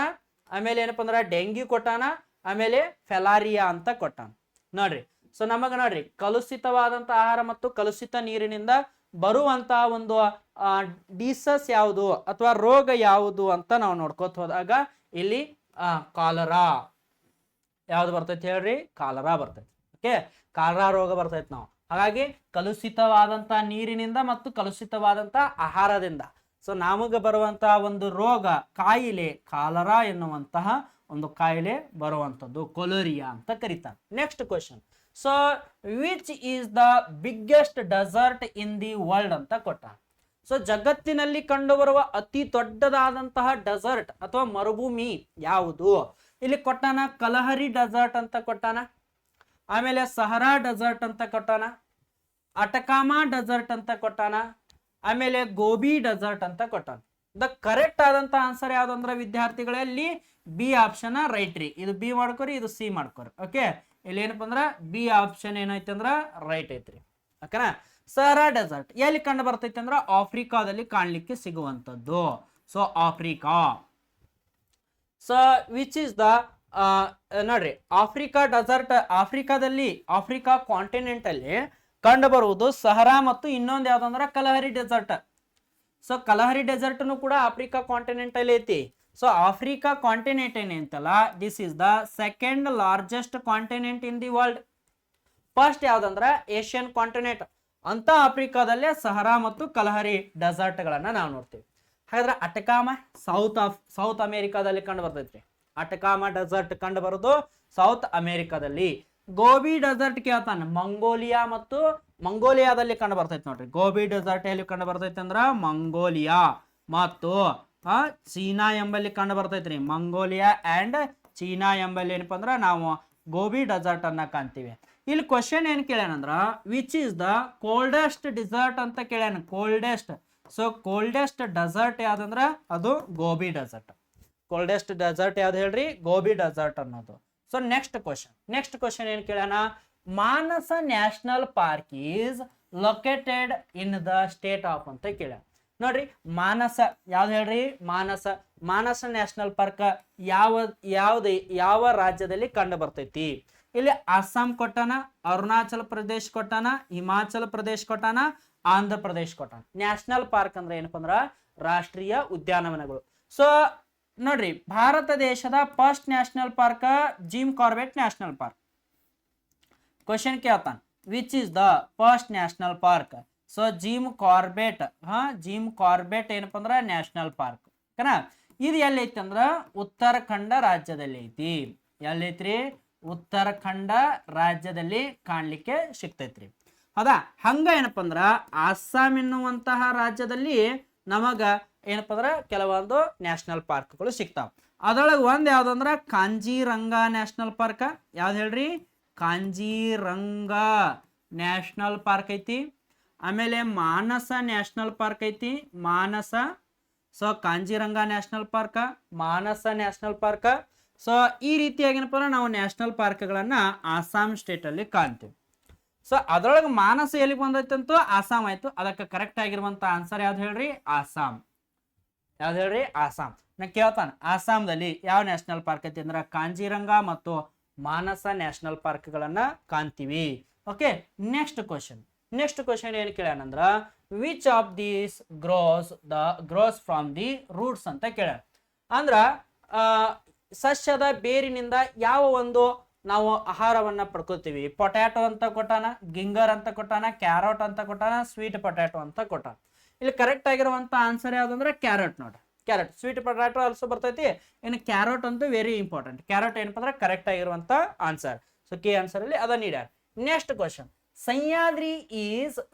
ಆಮೇಲೆ ಏನಪ್ಪ ಅಂದ್ರ ಡೆಂಗ್ಯೂ ಕೊಟ್ಟಾನ, ಆಮೇಲೆ ಫೆಲಾರಿಯಾ ಅಂತ ಕೊಟ್ಟಾನ. ನೋಡ್ರಿ, ಸೊ ನಮಗ ನೋಡ್ರಿ ಕಲುಷಿತವಾದಂತ ಆಹಾರ ಮತ್ತು ಕಲುಷಿತ ನೀರಿನಿಂದ ಬರುವಂತ ಒಂದು ಡಿಸಸ್ ಯಾವುದು ಅಥವಾ ರೋಗ ಯಾವುದು ಅಂತ ನಾವು ನೋಡ್ಕೋತ ಹೋದಾಗ ಇಲ್ಲಿ ಕಾಲರಾ ಯಾವ್ದು ಬರ್ತೈತಿ ಹೇಳ್ರಿ? ಕಾಲರಾ ಬರ್ತೈತಿ. ಓಕೆ, ಕಾಲರಾ ರೋಗ ಬರ್ತೈತಿ ನಾವು. ಹಾಗಾಗಿ ಕಲುಷಿತವಾದಂತ ನೀರಿನಿಂದ ಮತ್ತು ಕಲುಷಿತವಾದಂತ ಆಹಾರದಿಂದ ಸೊ ನಮಗೆ ಬರುವಂತಹ ಒಂದು ರೋಗ, ಕಾಯಿಲೆ ಕಾಲರಾ ಎನ್ನುವಂತಹ ಒಂದು ಕಾಯಿಲೆ ಬರುವಂತದ್ದು ಕೊಲೋರಿಯಾ ಅಂತ ಕರೀತಾರೆ. Next question. So which is the biggest desert in the world ಅಂತ ಕೊಟ್ಟ. ಸೊ ಜಗತ್ತಿನಲ್ಲಿ ಕಂಡುಬರುವ ಅತಿ ದೊಡ್ಡದಾದಂತಹ ಡೆಸರ್ಟ್ ಅಥವಾ ಮರುಭೂಮಿ ಯಾವುದು? ಇಲ್ಲಿ ಕೊಟ್ಟಾನ ಕಲಹರಿ ಡೆಸರ್ಟ್ ಅಂತ ಕೊಟ್ಟಾನ, ಆಮೇಲೆ ಸಹರಾ ಡೆಸರ್ಟ್ ಅಂತ ಕೊಟ್ಟಾನ, ಅಟಕಾಮಾ ಡೆಸರ್ಟ್ ಅಂತ ಕೊಟ್ಟಾನ, ಆಮೇಲೆ ಗೋಬಿ ಡೆಸರ್ಟ್ ಅಂತ ಕೊಟ್ಟಾನ. ದ ಕರೆಕ್ಟ್ ಆದಂತ ಆನ್ಸರ್ ಯಾವ್ದಂದ್ರ ವಿದ್ಯಾರ್ಥಿಗಳಲ್ಲಿ ಬಿ ಆಪ್ಷನ್ ರೈಟ್ ರೀ. ಇದು ಬಿ ಮಾಡ್ಕೊರಿ, ಇದು ಸಿ ಮಾಡ್ಕೊರಿ. ಓಕೆ, ಇಲ್ಲಿ ಏನಪ್ಪ ಅಂದ್ರ ಬಿ ಆಪ್ಷನ್ ಏನೈತಿ ಅಂದ್ರ ರೈಟ್ ಐತ್ರಿ. ಓಕೆನಾ. ಸಹರಾ ಡೆಸರ್ಟ್ ಎಲ್ಲಿ ಕಂಡು ಬರ್ತೈತಿ ಅಂದ್ರ ಆಫ್ರಿಕಾದಲ್ಲಿ ಕಾಣ್ಲಿಕ್ಕೆ ಸಿಗುವಂತದ್ದು. So Africa. So which is the ನೋಡ್ರಿ ಆಫ್ರಿಕಾದಲ್ಲಿ ಆಫ್ರಿಕಾ ಕಾಂಟಿನೆಂಟ್ ಅಲ್ಲಿ ಕಂಡು ಬರುವುದು ಸಹರಾ ಮತ್ತು ಇನ್ನೊಂದು ಯಾವ್ದಂದ್ರ ಕಲಹರಿ ಡೆಸರ್ಟ್. ಸೊ ಕಲಹರಿ ಡೆಸರ್ಟ್ನು ಕೂಡ ಆಫ್ರಿಕಾ ಕಾಂಟಿನೆಂಟ್ ಅಲ್ಲಿ ಐತಿ. ಸೊ ಆಫ್ರಿಕಾ ಕಾಂಟಿನೆಂಟ್ ಏನಂತಲ್ಲ, this is the second largest continent in the world. First ಯಾವ್ದಂದ್ರ ಏಷ್ಯನ್ ಕಾಂಟಿನೆಂಟ್ ಅಂತ ಆಫ್ರಿಕಾದಲ್ಲೇ ಸಹರಾ ಮತ್ತು ಕಲಹರಿ ಡೆಸರ್ಟ್ ಗಳನ್ನ ನಾವು ನೋಡ್ತೀವಿ. ಹಾಗಾದ್ರೆ ಅಟಕಾಮ ಸೌತ್ ಅಮೆರಿಕಾದಲ್ಲಿ ಕಂಡು ಬರ್ತೈತ್ರಿ. ಅಟಕಾಮ ಡೆಸರ್ಟ್ ಕಂಡು ಬರೋದು ಸೌತ್ ಅಮೆರಿಕಾದಲ್ಲಿ. ಗೋಬಿ ಡೆಸರ್ಟ್ ಕೇಳ್ತಾನೆ, ಮಂಗೋಲಿಯಾದಲ್ಲಿ ಕಂಡು ಬರ್ತೈತಿ ನೋಡ್ರಿ. ಗೋಬಿ ಡೆಸರ್ಟ್ ಎಲ್ಲಿ ಕಂಡು ಬರ್ತೈತಿ ಅಂದ್ರ ಮಂಗೋಲಿಯಾ ಮತ್ತು ಚೀನಾ ಎಂಬಲ್ಲಿ ಕಂಡು ಬರ್ತೈತ್ರಿ. ಮಂಗೋಲಿಯಾ ಅಂಡ್ ಚೀನಾ ಎಂಬಲ್ಲಿ ಏನಪ್ಪಾ ಅಂದ್ರ ನಾವು ಗೋಬಿ ಡೆಸರ್ಟ್ ಅನ್ನ ಕಾಣ್ತೀವಿ. ಇಲ್ಲಿ ಕ್ವಶನ್ ಏನ್ ಕೇಳ್ಯಾನಂದ್ರ which is the coldest desert ಅಂತ ಕೇಳ್ಯಾನ. ಕೋಲ್ಡೆಸ್ಟ್. ಸೊ ಕೋಲ್ಡೆಸ್ಟ್ ಡೆಸರ್ಟ್ ಯಾವ್ದಂದ್ರ ಅದು ಗೋಬಿ ಡೆಸರ್ಟ್. ಕೋಲ್ಡೆಸ್ಟ್ ಡೆಸರ್ಟ್ ಯಾವ್ದು ಹೇಳ್ರಿ? ಗೋಬಿ ಡೆಸರ್ಟ್ ಅನ್ನೋದು. ಸೊ ನೆಕ್ಸ್ಟ್ ಕ್ವಶನ್ ಏನ್ ಕೇಳ್ಯಾನ, Manas national park is located in the state of ಅಂತ ಕೇಳ್ಯಾನ. ನೋಡ್ರಿ ಮಾನಸ ಯಾವ್ದು ಹೇಳ್ರಿ? ಮಾನಸ ನ್ಯಾಷನಲ್ ಪಾರ್ಕ್ ಯಾವ ರಾಜ್ಯದಲ್ಲಿ ಕಂಡು ಬರ್ತೈತಿ? ಇಲ್ಲಿ ಅಸ್ಸಾಂ ಕೊಟ್ಟಾನ, ಅರುಣಾಚಲ ಪ್ರದೇಶ್ ಕೊಟ್ಟಾನ, ಹಿಮಾಚಲ ಪ್ರದೇಶ್ ಕೊಟ್ಟಾನ, ಆಂಧ್ರ ಪ್ರದೇಶ್ ಕೊಟ್ಟಾನ. ನ್ಯಾಷನಲ್ ಪಾರ್ಕ್ ಅಂದ್ರೆ ಏನಪ್ಪ ಅಂದ್ರ ರಾಷ್ಟ್ರೀಯ ಉದ್ಯಾನವನಗಳು. ಸೊ ನೋಡ್ರಿ ಭಾರತ ದೇಶದ first national park Jim Corbett national park. Question ಕೇಳ್ತಾನ which is the first national park? So Jim Corbett ಏನಪ್ಪ ಅಂದ್ರ ನ್ಯಾಷನಲ್ ಪಾರ್ಕ್. ಓಕೆನಾ? ಇದು ಎಲ್ಲೈತಿ ಅಂದ್ರ ಉತ್ತರಾಖಂಡ ರಾಜ್ಯದಲ್ಲಿ ಐತಿ. ಎಲ್ಲೈತ್ರಿ? ಉತ್ತರಾಖಂಡ ರಾಜ್ಯದಲ್ಲಿ ಕಾಣ್ಲಿಕ್ಕೆ ಸಿಗ್ತೈತ್ರಿ. ಹೌದಾ? ಹಂಗ ಏನಪ್ಪ ಅಂದ್ರ ಅಸ್ಸಾಂ ಎನ್ನುವಂತಹ ರಾಜ್ಯದಲ್ಲಿ ನಮಗ ಏನಪ್ಪ ಅಂದ್ರ ಕೆಲವೊಂದು ನ್ಯಾಷನಲ್ ಪಾರ್ಕ್ಗಳು ಸಿಗ್ತಾವ. ಅದರೊಳಗೆ ಒಂದ್ ಯಾವ್ದಂದ್ರ ಕಾಂಜಿರಂಗ ನ್ಯಾಷನಲ್ ಪಾರ್ಕ್. ಯಾವ್ದು ಹೇಳ್ರಿ? ಕಾಂಜಿರಂಗ ನ್ಯಾಷನಲ್ ಪಾರ್ಕ್ ಐತಿ. ಆಮೇಲೆ ಮಾನಸ ನ್ಯಾಷನಲ್ ಪಾರ್ಕ್ ಐತಿ. ಮಾನಸ. ಸೊ ಕಾಂಜಿರಂಗ ನ್ಯಾಷನಲ್ ಪಾರ್ಕ್, ಮಾನಸ ನ್ಯಾಷನಲ್ ಪಾರ್ಕ್. ಸೊ ಈ ರೀತಿಯಾಗಿ ಏನಪ್ಪ ಅಂದ್ರೆ ನಾವು ನ್ಯಾಷನಲ್ ಪಾರ್ಕ್ಗಳನ್ನ ಆಸಾಂ ಸ್ಟೇಟ್ ಅಲ್ಲಿ ಕಾಣ್ತೀವಿ. ಸೊ ಅದರೊಳಗೆ ಮಾನಸ ಎಲ್ಲಿ ಬಂದೈತಂತೂ ಆಸಾಂ ಆಯ್ತು. ಅದಕ್ಕೆ ಕರೆಕ್ಟ್ ಆಗಿರುವಂತ ಆನ್ಸರ್ ಯಾವ್ದು ಹೇಳ್ರಿ? ಆಸಾಂ. ಯಾವ್ದು ಹೇಳ್ರಿ? ಆಸಾಂ. ನಾ ಕೇಳ್ತಾನ ಆಸಾಂದಲ್ಲಿ ಯಾವ ನ್ಯಾಷನಲ್ ಪಾರ್ಕ್ ಐತಿ ಅಂದ್ರ ಕಾಂಜಿರಂಗ ಮತ್ತು ಮಾನಸ ನ್ಯಾಷನಲ್ ಪಾರ್ಕ್ಗಳನ್ನ ಕಾಣ್ತೀವಿ. ಓಕೆ, ನೆಕ್ಸ್ಟ್ ಕ್ವಶನ್ ಏನ್ ಕೇಳ್ಯಾನಂದ್ರ which of these grows from the roots ಅಂತ ಕೇಳ್ಯಾನ. ಅಂದ್ರ ಸಸ್ಯದ ಬೇರಿನಿಂದ ಯಾವ ಒಂದು ನಾವು ಆಹಾರವನ್ನ ಪಡ್ಕೋತೀವಿ? ಪೊಟ್ಯಾಟೊ ಅಂತ ಕೊಟ್ಟಾನ, ಗಿಂಗರ್ ಅಂತ ಕೊಟ್ಟಾನ, ಕ್ಯಾರೋಟ್ ಅಂತ ಕೊಟ್ಟಾನ, ಸ್ವೀಟ್ ಪೊಟ್ಯಾಟೊ ಅಂತ ಕೊಟ್ಟಾನ. ಇಲ್ಲಿ ಕರೆಕ್ಟ್ ಆಗಿರುವಂತ ಆನ್ಸರ್ ಯಾವ್ದಂದ್ರೆ ಕ್ಯಾರೆಟ್ ನೋಡ್ರಿ. ಕ್ಯಾರೆಟ್. ಸ್ವೀಟ್ ಪೊಟ್ಯಾಟೊ ಆಲ್ಸೋ ಬರ್ತೈತಿ. ಇನ್ನು ಕ್ಯಾರೋಟ್ ಅಂತೂ ವೆರಿ ಇಂಪಾರ್ಟೆಂಟ್. ಕ್ಯಾರೆಟ್ ಏನಪ್ಪ ಅಂದ್ರೆ ಕರೆಕ್ಟ್ ಆಗಿರುವಂತ ಆನ್ಸರ್. ಸೊ ಕೆ ಆನ್ಸರ್ ಅಲ್ಲಿ ಅದ ನೀಡ್ಯಾರ. Next question,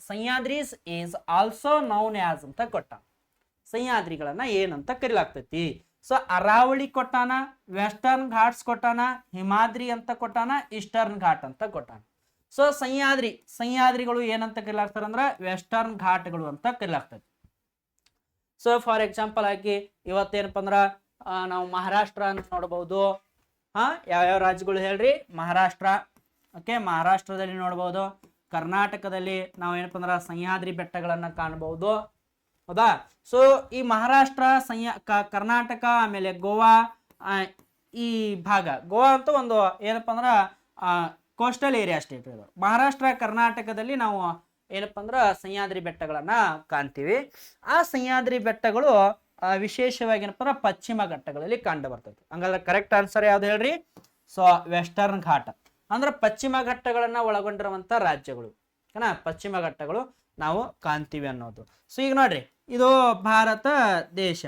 Sahyadris is also known as ಅಂತ ಕೊಟ್ಟ. ಸಹ್ಯಾದ್ರಿಗಳನ್ನ ಏನಂತ ಕರಿಲಾಗ್ತೈತಿ? ಸೊ ಅರಾವಳಿ ಕೊಟ್ಟಾನ, ವೆಸ್ಟರ್ನ್ ಘಾಟ್ಸ್ ಕೊಟ್ಟಾನ, ಹಿಮಾದ್ರಿ ಅಂತ ಕೊಟ್ಟಾನ, ಈಸ್ಟರ್ನ್ ಘಾಟ್ ಅಂತ ಕೊಟ್ಟಾನ. ಸೊ ಸಹ್ಯಾದ್ರಿಗಳು ಏನಂತ ಕರಿಲಾಗ್ತಾರ ಅಂದ್ರ ವೆಸ್ಟರ್ನ್ ಘಾಟ್ಗಳು ಅಂತ ಕರಿಲಾಗ್ತೈತಿ. ಸೊ ಫಾರ್ ಎಕ್ಸಾಂಪಲ್ ಆಗಿ ಇವತ್ತೇನಪ್ಪ ಅಂದ್ರ ನಾವು ಮಹಾರಾಷ್ಟ್ರ ಅಂತ ನೋಡಬಹುದು. ಯಾವ್ಯಾವ ರಾಜ್ಯಗಳು ಹೇಳ್ರಿ? ಮಹಾರಾಷ್ಟ್ರ. ಓಕೆ, ಮಹಾರಾಷ್ಟ್ರದಲ್ಲಿ ನೋಡಬಹುದು. ಕರ್ನಾಟಕದಲ್ಲಿ ನಾವು ಏನಪ್ಪ ಅಂದ್ರ ಸಹ್ಯಾದ್ರಿ ಬೆಟ್ಟಗಳನ್ನ ಕಾಣಬಹುದು. ಹೌದಾ? ಸೊ ಈ ಮಹಾರಾಷ್ಟ್ರ, ಕರ್ನಾಟಕ, ಆಮೇಲೆ ಗೋವಾ, ಈ ಭಾಗ, ಗೋವಾ ಅಂತೂ ಒಂದು ಏನಪ್ಪ ಅಂದ್ರ ಕೋಸ್ಟಲ್ ಏರಿಯಾ ಸ್ಟೇಟ್ ಇದು. ಮಹಾರಾಷ್ಟ್ರ, ಕರ್ನಾಟಕದಲ್ಲಿ ನಾವು ಏನಪ್ಪ ಅಂದ್ರ ಸಹ್ಯಾದ್ರಿ ಬೆಟ್ಟಗಳನ್ನ ಕಾಣ್ತೀವಿ. ಆ ಸಹ್ಯಾದ್ರಿ ಬೆಟ್ಟಗಳು ವಿಶೇಷವಾಗಿ ಏನಪ್ಪ ಅಂದ್ರ ಪಶ್ಚಿಮ ಘಟ್ಟಗಳಲ್ಲಿ ಕಂಡು ಬರ್ತೈತಿ. ಹಂಗಾದ್ರೆ ಕರೆಕ್ಟ್ ಆನ್ಸರ್ ಯಾವ್ದು ಹೇಳ್ರಿ? ಸೊ ವೆಸ್ಟರ್ನ್ ಘಾಟ್ ಅಂದ್ರೆ ಪಶ್ಚಿಮ ಘಟ್ಟಗಳನ್ನ ಒಳಗೊಂಡಿರುವಂತ ರಾಜ್ಯಗಳು. ಪಶ್ಚಿಮ ಘಟ್ಟಗಳು ನಾವು ಕಾಣ್ತೀವಿ ಅನ್ನೋದು. ಸೊ ಈಗ ನೋಡ್ರಿ, ಇದು ಭಾರತ ದೇಶ.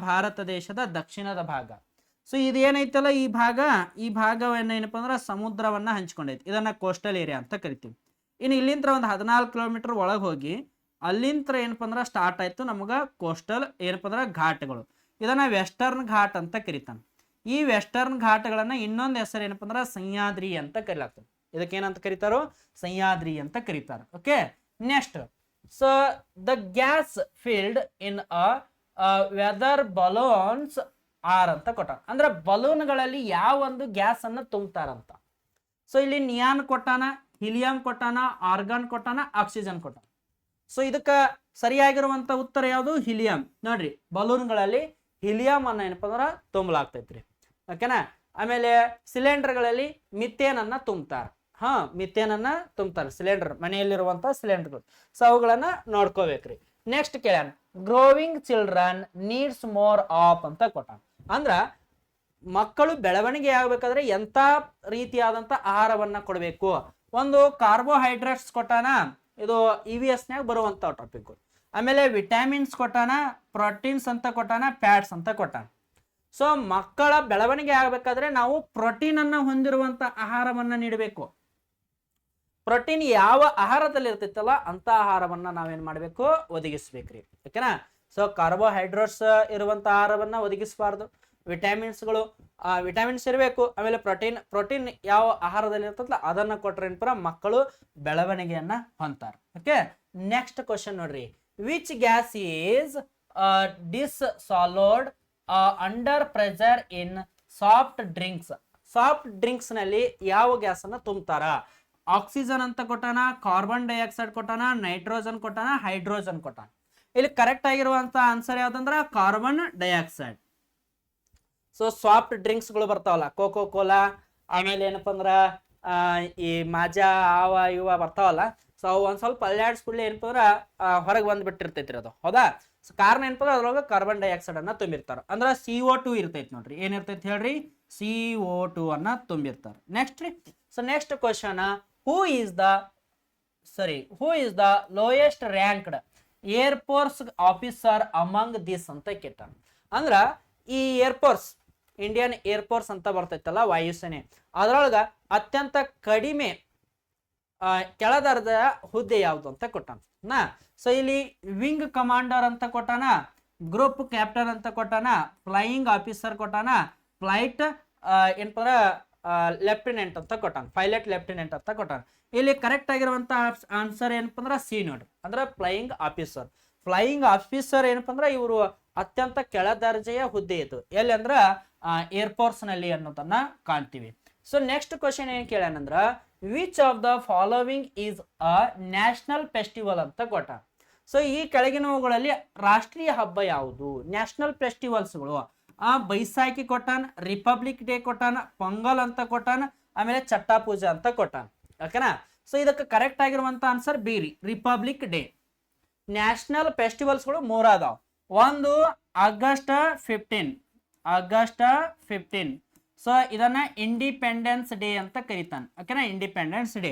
ಭಾರತ ದೇಶದ ದಕ್ಷಿಣದ ಭಾಗ. ಸೊ ಇದೇನೈತಲ್ಲ ಈ ಭಾಗವನ್ನ ಏನಪ್ಪಾ ಅಂದ್ರೆ ಸಮುದ್ರವನ್ನ ಹಂಚ್ಕೊಂಡೈತಿ. ಇದನ್ನ ಕೋಸ್ಟಲ್ ಏರಿಯಾ ಅಂತ ಕರಿತೀವಿ. ಇನ್ನು ಇಲ್ಲಿಂದ ಒಂದು 14 ಕಿಲೋಮೀಟರ್ ಒಳಗೆ ಹೋಗಿ ಅಲ್ಲಿಂದ ಏನಪ್ಪಾ ಅಂದ್ರೆ ಸ್ಟಾರ್ಟ್ ಆಯ್ತು ನಮಗ ಕೋಸ್ಟಲ್ ಏನಪ್ಪಾ ಅಂದ್ರೆ ಘಾಟ್ಗಳು. ಇದನ್ನ ವೆಸ್ಟರ್ನ್ ಘಾಟ್ ಅಂತ ಕರಿತಾನ. ಈ ವೆಸ್ಟರ್ನ್ ಘಾಟ್ಗಳನ್ನ ಇನ್ನೊಂದು ಹೆಸರು ಏನಪ್ಪಾ ಅಂದ್ರೆ ಸಹ್ಯಾದ್ರಿ ಅಂತ ಕರಿಲಾಗ್ತದೆ. ಇದಕ್ಕೆ ಏನಂತ ಕರೀತಾರೋ? ಸಹ್ಯಾದ್ರಿ ಅಂತ ಕರೀತಾರೆ. Okay, next, so the gas filled in weather balloons are ಅಂತ ಕೊಟ್ಟಾನ. ಅಂದ್ರೆ ಬಲೂನ್ಗಳಲ್ಲಿ ಯಾವ ಒಂದು ಗ್ಯಾಸ್ ಅನ್ನ ತುಂಬತಾರಂತ. ಸೊ ಇಲ್ಲಿ ನಿಯಾನ್ ಕೊಟ್ಟಾನ, ಹಿಲಿಯಂ ಕೊಟ್ಟಾನ, ಆರ್ಗಾನ್ ಕೊಟ್ಟಾನ, ಆಕ್ಸಿಜನ್ ಕೊಟ್ಟಾನ. ಸೊ ಇದಕ್ಕ ಸರಿಯಾಗಿರುವಂತ ಉತ್ತರ ಯಾವುದು? ಹಿಲಿಯಂ. ನೋಡ್ರಿ, ಬಲೂನ್ಗಳಲ್ಲಿ ಹಿಲಿಯಂ ಅನ್ನ ಏನಪ್ಪ ಅಂದ್ರ ತುಂಬಲಾಗ್ತೈತ್ರಿ. ಓಕೆನಾ? ಆಮೇಲೆ ಸಿಲಿಂಡರ್ಗಳಲ್ಲಿ ಮಿಥೇನನ್ನ ತುಂಬ್ತಾರೆ. ಮಿಥೇನನ್ನ ತುಂಬ್ತಾರೆ ಸಿಲಿಂಡರ್, ಮನೆಯಲ್ಲಿರುವಂತ ಸಿಲಿಂಡರ್ಗಳು. ಸೊ ಅವುಗಳನ್ನ ನೋಡ್ಕೋಬೇಕ್ರಿ. ನೆಕ್ಸ್ಟ್ ಕೇಳ್ಯಾನ, growing children needs more of ಅಂತ ಕೊಟ್ಟಾನ. ಅಂದ್ರ ಮಕ್ಕಳು ಬೆಳವಣಿಗೆ ಆಗ್ಬೇಕಾದ್ರೆ ಎಂತ ರೀತಿಯಾದಂತ ಆಹಾರವನ್ನ ಕೊಡಬೇಕು. ಒಂದು ಕಾರ್ಬೋಹೈಡ್ರೇಟ್ಸ್ ಕೊಟ್ಟಾನ, ಇದು EVS ನ್ಯಾಗ ಬರುವಂತ ಟಾಪಿಕ್. ಆಮೇಲೆ ವಿಟಮಿನ್ಸ್ ಕೊಟ್ಟಾನ, ಪ್ರೋಟೀನ್ಸ್ ಅಂತ ಕೊಟ್ಟಾನ, ಫ್ಯಾಟ್ಸ್ ಅಂತ ಕೊಟ್ಟಾನ. ಸೊ ಮಕ್ಕಳ ಬೆಳವಣಿಗೆ ಆಗ್ಬೇಕಾದ್ರೆ ನಾವು ಪ್ರೋಟೀನ್ ಅನ್ನ ಹೊಂದಿರುವಂತ ಆಹಾರವನ್ನ ನೀಡಬೇಕು. ಪ್ರೋಟೀನ್ ಯಾವ ಆಹಾರದಲ್ಲಿ ಇರ್ತೈತಲ್ಲ ಅಂತ ಆಹಾರವನ್ನ ನಾವೇನ್ ಮಾಡ್ಬೇಕು, ಒದಗಿಸ್ಬೇಕ್ರಿ. ಓಕೆನಾ. ಸೊ ಕಾರ್ಬೋಹೈಡ್ರೇಟ್ಸ್ ಇರುವಂತ ಆಹಾರವನ್ನ ಒದಗಿಸಬಾರ್ದು. ವಿಟಮಿನ್ಸ್ಗಳು ವಿಟಮಿನ್ಸ್ ಇರಬೇಕು. ಆಮೇಲೆ ಪ್ರೋಟೀನ್ ಯಾವ ಆಹಾರದಲ್ಲಿ ಇರ್ತದಲ್ಲ ಅದನ್ನ ಕೊಟ್ರೆ ಏನಪ್ಪ ಮಕ್ಕಳು ಬೆಳವಣಿಗೆಯನ್ನ ಹೊಂದ್ತಾರೆ. ಓಕೆ. ನೆಕ್ಸ್ಟ್ ಕ್ವಶನ್ ನೋಡ್ರಿ, which gas is dissolved under pressure in soft drinks. Soft drinks ನಲ್ಲಿ ಯಾವ ಗ್ಯಾಸ್ ಅನ್ನ ತುಂಬ್ತಾರ? ಆಕ್ಸಿಜನ್ ಅಂತ ಕೊಟ್ಟಾನ, ಕಾರ್ಬನ್ ಡೈಆಕ್ಸೈಡ್ ಕೊಟ್ಟಾನ, ನೈಟ್ರೋಜನ್ ಕೊಟ್ಟಾನ, ಹೈಡ್ರೋಜನ್ ಕೊಟ್ಟಾನ. ಇಲ್ಲಿ ಕರೆಕ್ಟ್ ಆಗಿರುವಂತ ಆನ್ಸರ್ ಯಾವ್ದಂದ್ರ ಕಾರ್ಬನ್ ಡೈಆಕ್ಸೈಡ್. ಸೊ ಸಾಫ್ಟ್ ಡ್ರಿಂಕ್ಸ್ಗಳು ಬರ್ತಾವಲ್ಲ, ಕೋಕೋ ಕೋಲಾ, ಆಮೇಲೆ ಏನಪ್ಪ ಅಂದ್ರ ಈ ಮಾಜಾ ಆವ ಇವ ಬರ್ತಾವಲ್ಲ, ಸೊ ಅವು ಒಂದ್ ಸ್ವಲ್ಪ ಅಲ್ಲಾಡ್ಸ್ಕೊಳ್ಳಿ ಏನಪ್ಪ ಅಂದ್ರ ಹೊರಗೆ ಬಂದ್ಬಿಟ್ಟಿರ್ತೈತ್ರಿ ಅದು. ಹೌದಾ. ಸೊ ಕಾರಣ ಏನಪ್ಪ ಅಂದ್ರೆ ಅದ್ರೊಳಗೆ ಕಾರ್ಬನ್ ಡೈಆಕ್ಸೈಡ್ ಅನ್ನ ತುಂಬಿರ್ತಾರ. ಅಂದ್ರ CO2 ಇರ್ತೈತಿ ನೋಡ್ರಿ. ಏನಿರ್ತೈತಿ ಹೇಳ್ರಿ? CO2 ಅನ್ನ ತುಂಬಿರ್ತಾರ. ನೆಕ್ಸ್ಟ್ ರೀ, so next question, who is the lowest ranked air force officer among this ಅಂತ ಕೇಳ್ತಾನ. ಅಂದ್ರ ಈ ಏರ್ಫೋರ್ಸ್, ಇಂಡಿಯನ್ ಏರ್ಫೋರ್ಸ್ ಅಂತ ಬರ್ತೈತಲ್ಲ ವಾಯುಸೇನೆ, ಅದ್ರೊಳಗ ಅತ್ಯಂತ ಕಡಿಮೆ ಕೆಳದರ್ಜೆಯ ಹುದ್ದೆ ಯಾವುದು ಅಂತ ಕೊಟ್ಟಾನ. ಸೊ ಇಲ್ಲಿ ವಿಂಗ್ ಕಮಾಂಡರ್ ಅಂತ ಕೊಟ್ಟಾನ, ಗ್ರೂಪ್ ಕ್ಯಾಪ್ಟನ್ ಅಂತ ಕೊಟ್ಟಾನ, ಫ್ಲೈಯಿಂಗ್ ಆಫೀಸರ್ ಕೊಟ್ಟಾನ, ಫ್ಲೈಟ್ ಏನಪ್ಪ ಲೆಫ್ಟಿನೆಂಟ್ ಅಂತ ಕೊಟ್ಟಾನ, ಪೈಲಟ್ ಲೆಫ್ಟಿನೆಂಟ್ ಅಂತ ಕೊಟ್ಟಾನ. ಇಲ್ಲಿ ಕರೆಕ್ಟ್ ಆಗಿರುವಂತ ಆನ್ಸರ್ ಏನಪ್ಪ ಅಂದ್ರ ಸಿ ನೋಡ್ರಿ. ಅಂದ್ರೆ ಫ್ಲೈಯಿಂಗ್ ಆಫೀಸರ್. ಫ್ಲೈಯಿಂಗ್ ಆಫೀಸರ್ ಏನಪ್ಪ ಅಂದ್ರ ಇವರು ಅತ್ಯಂತ ಕೆಳದರ್ಜೆಯ ಹುದ್ದೆ ಇದು. ಎಲ್ಲಿ ಅಂದ್ರ ಏರ್ಫೋರ್ಸ್ ನಲ್ಲಿ ಅನ್ನೋದನ್ನ ಕಾಣ್ತೀವಿ. ಸೊ ನೆಕ್ಸ್ಟ್ ಕ್ವಶನ್ ಏನ್ ಕೇಳ್ಯಾನಂದ್ರ, which of the following is a national festival ಅಂತ ಕೊಟ್ಟ. ಸೊ ಈ ಕೆಳಗಿನವುಗಳಲ್ಲಿ ರಾಷ್ಟ್ರೀಯ ಹಬ್ಬ ಯಾವುದು? ನ್ಯಾಷನಲ್ ಫೆಸ್ಟಿವಲ್ಸ್ಗಳು ಬೈಸಾಖಿ ಕೊಟ್ಟಾನ, ರಿಪಬ್ಲಿಕ್ ಡೇ ಕೊಟ್ಟಾನ, ಪೊಂಗಲ್ ಅಂತ ಕೊಟ್ಟಾನ, ಆಮೇಲೆ ಚಟ್ಟಾ ಪೂಜಾ ಅಂತ ಕೊಟ್ಟಾನ. ಓಕೆನಾ. ಸೊ ಇದಕ್ಕೆ ಕರೆಕ್ಟ್ ಆಗಿರುವಂತ ಆನ್ಸರ್ ಬಿ ರೀ, ರಿಪಬ್ಲಿಕ್ ಡೇ. ನ್ಯಾಷನಲ್ ಫೆಸ್ಟಿವಲ್ಸ್ಗಳು ಮೂರಾದವ್. ಒಂದು ಆಗಸ್ಟ್ 15. ಸೊ ಇದನ್ನ ಇಂಡಿಪೆಂಡೆನ್ಸ್ ಡೇ ಅಂತ ಕರೀತಾನೆ. ಓಕೆನಾ, ಇಂಡಿಪೆಂಡೆನ್ಸ್ ಡೇ.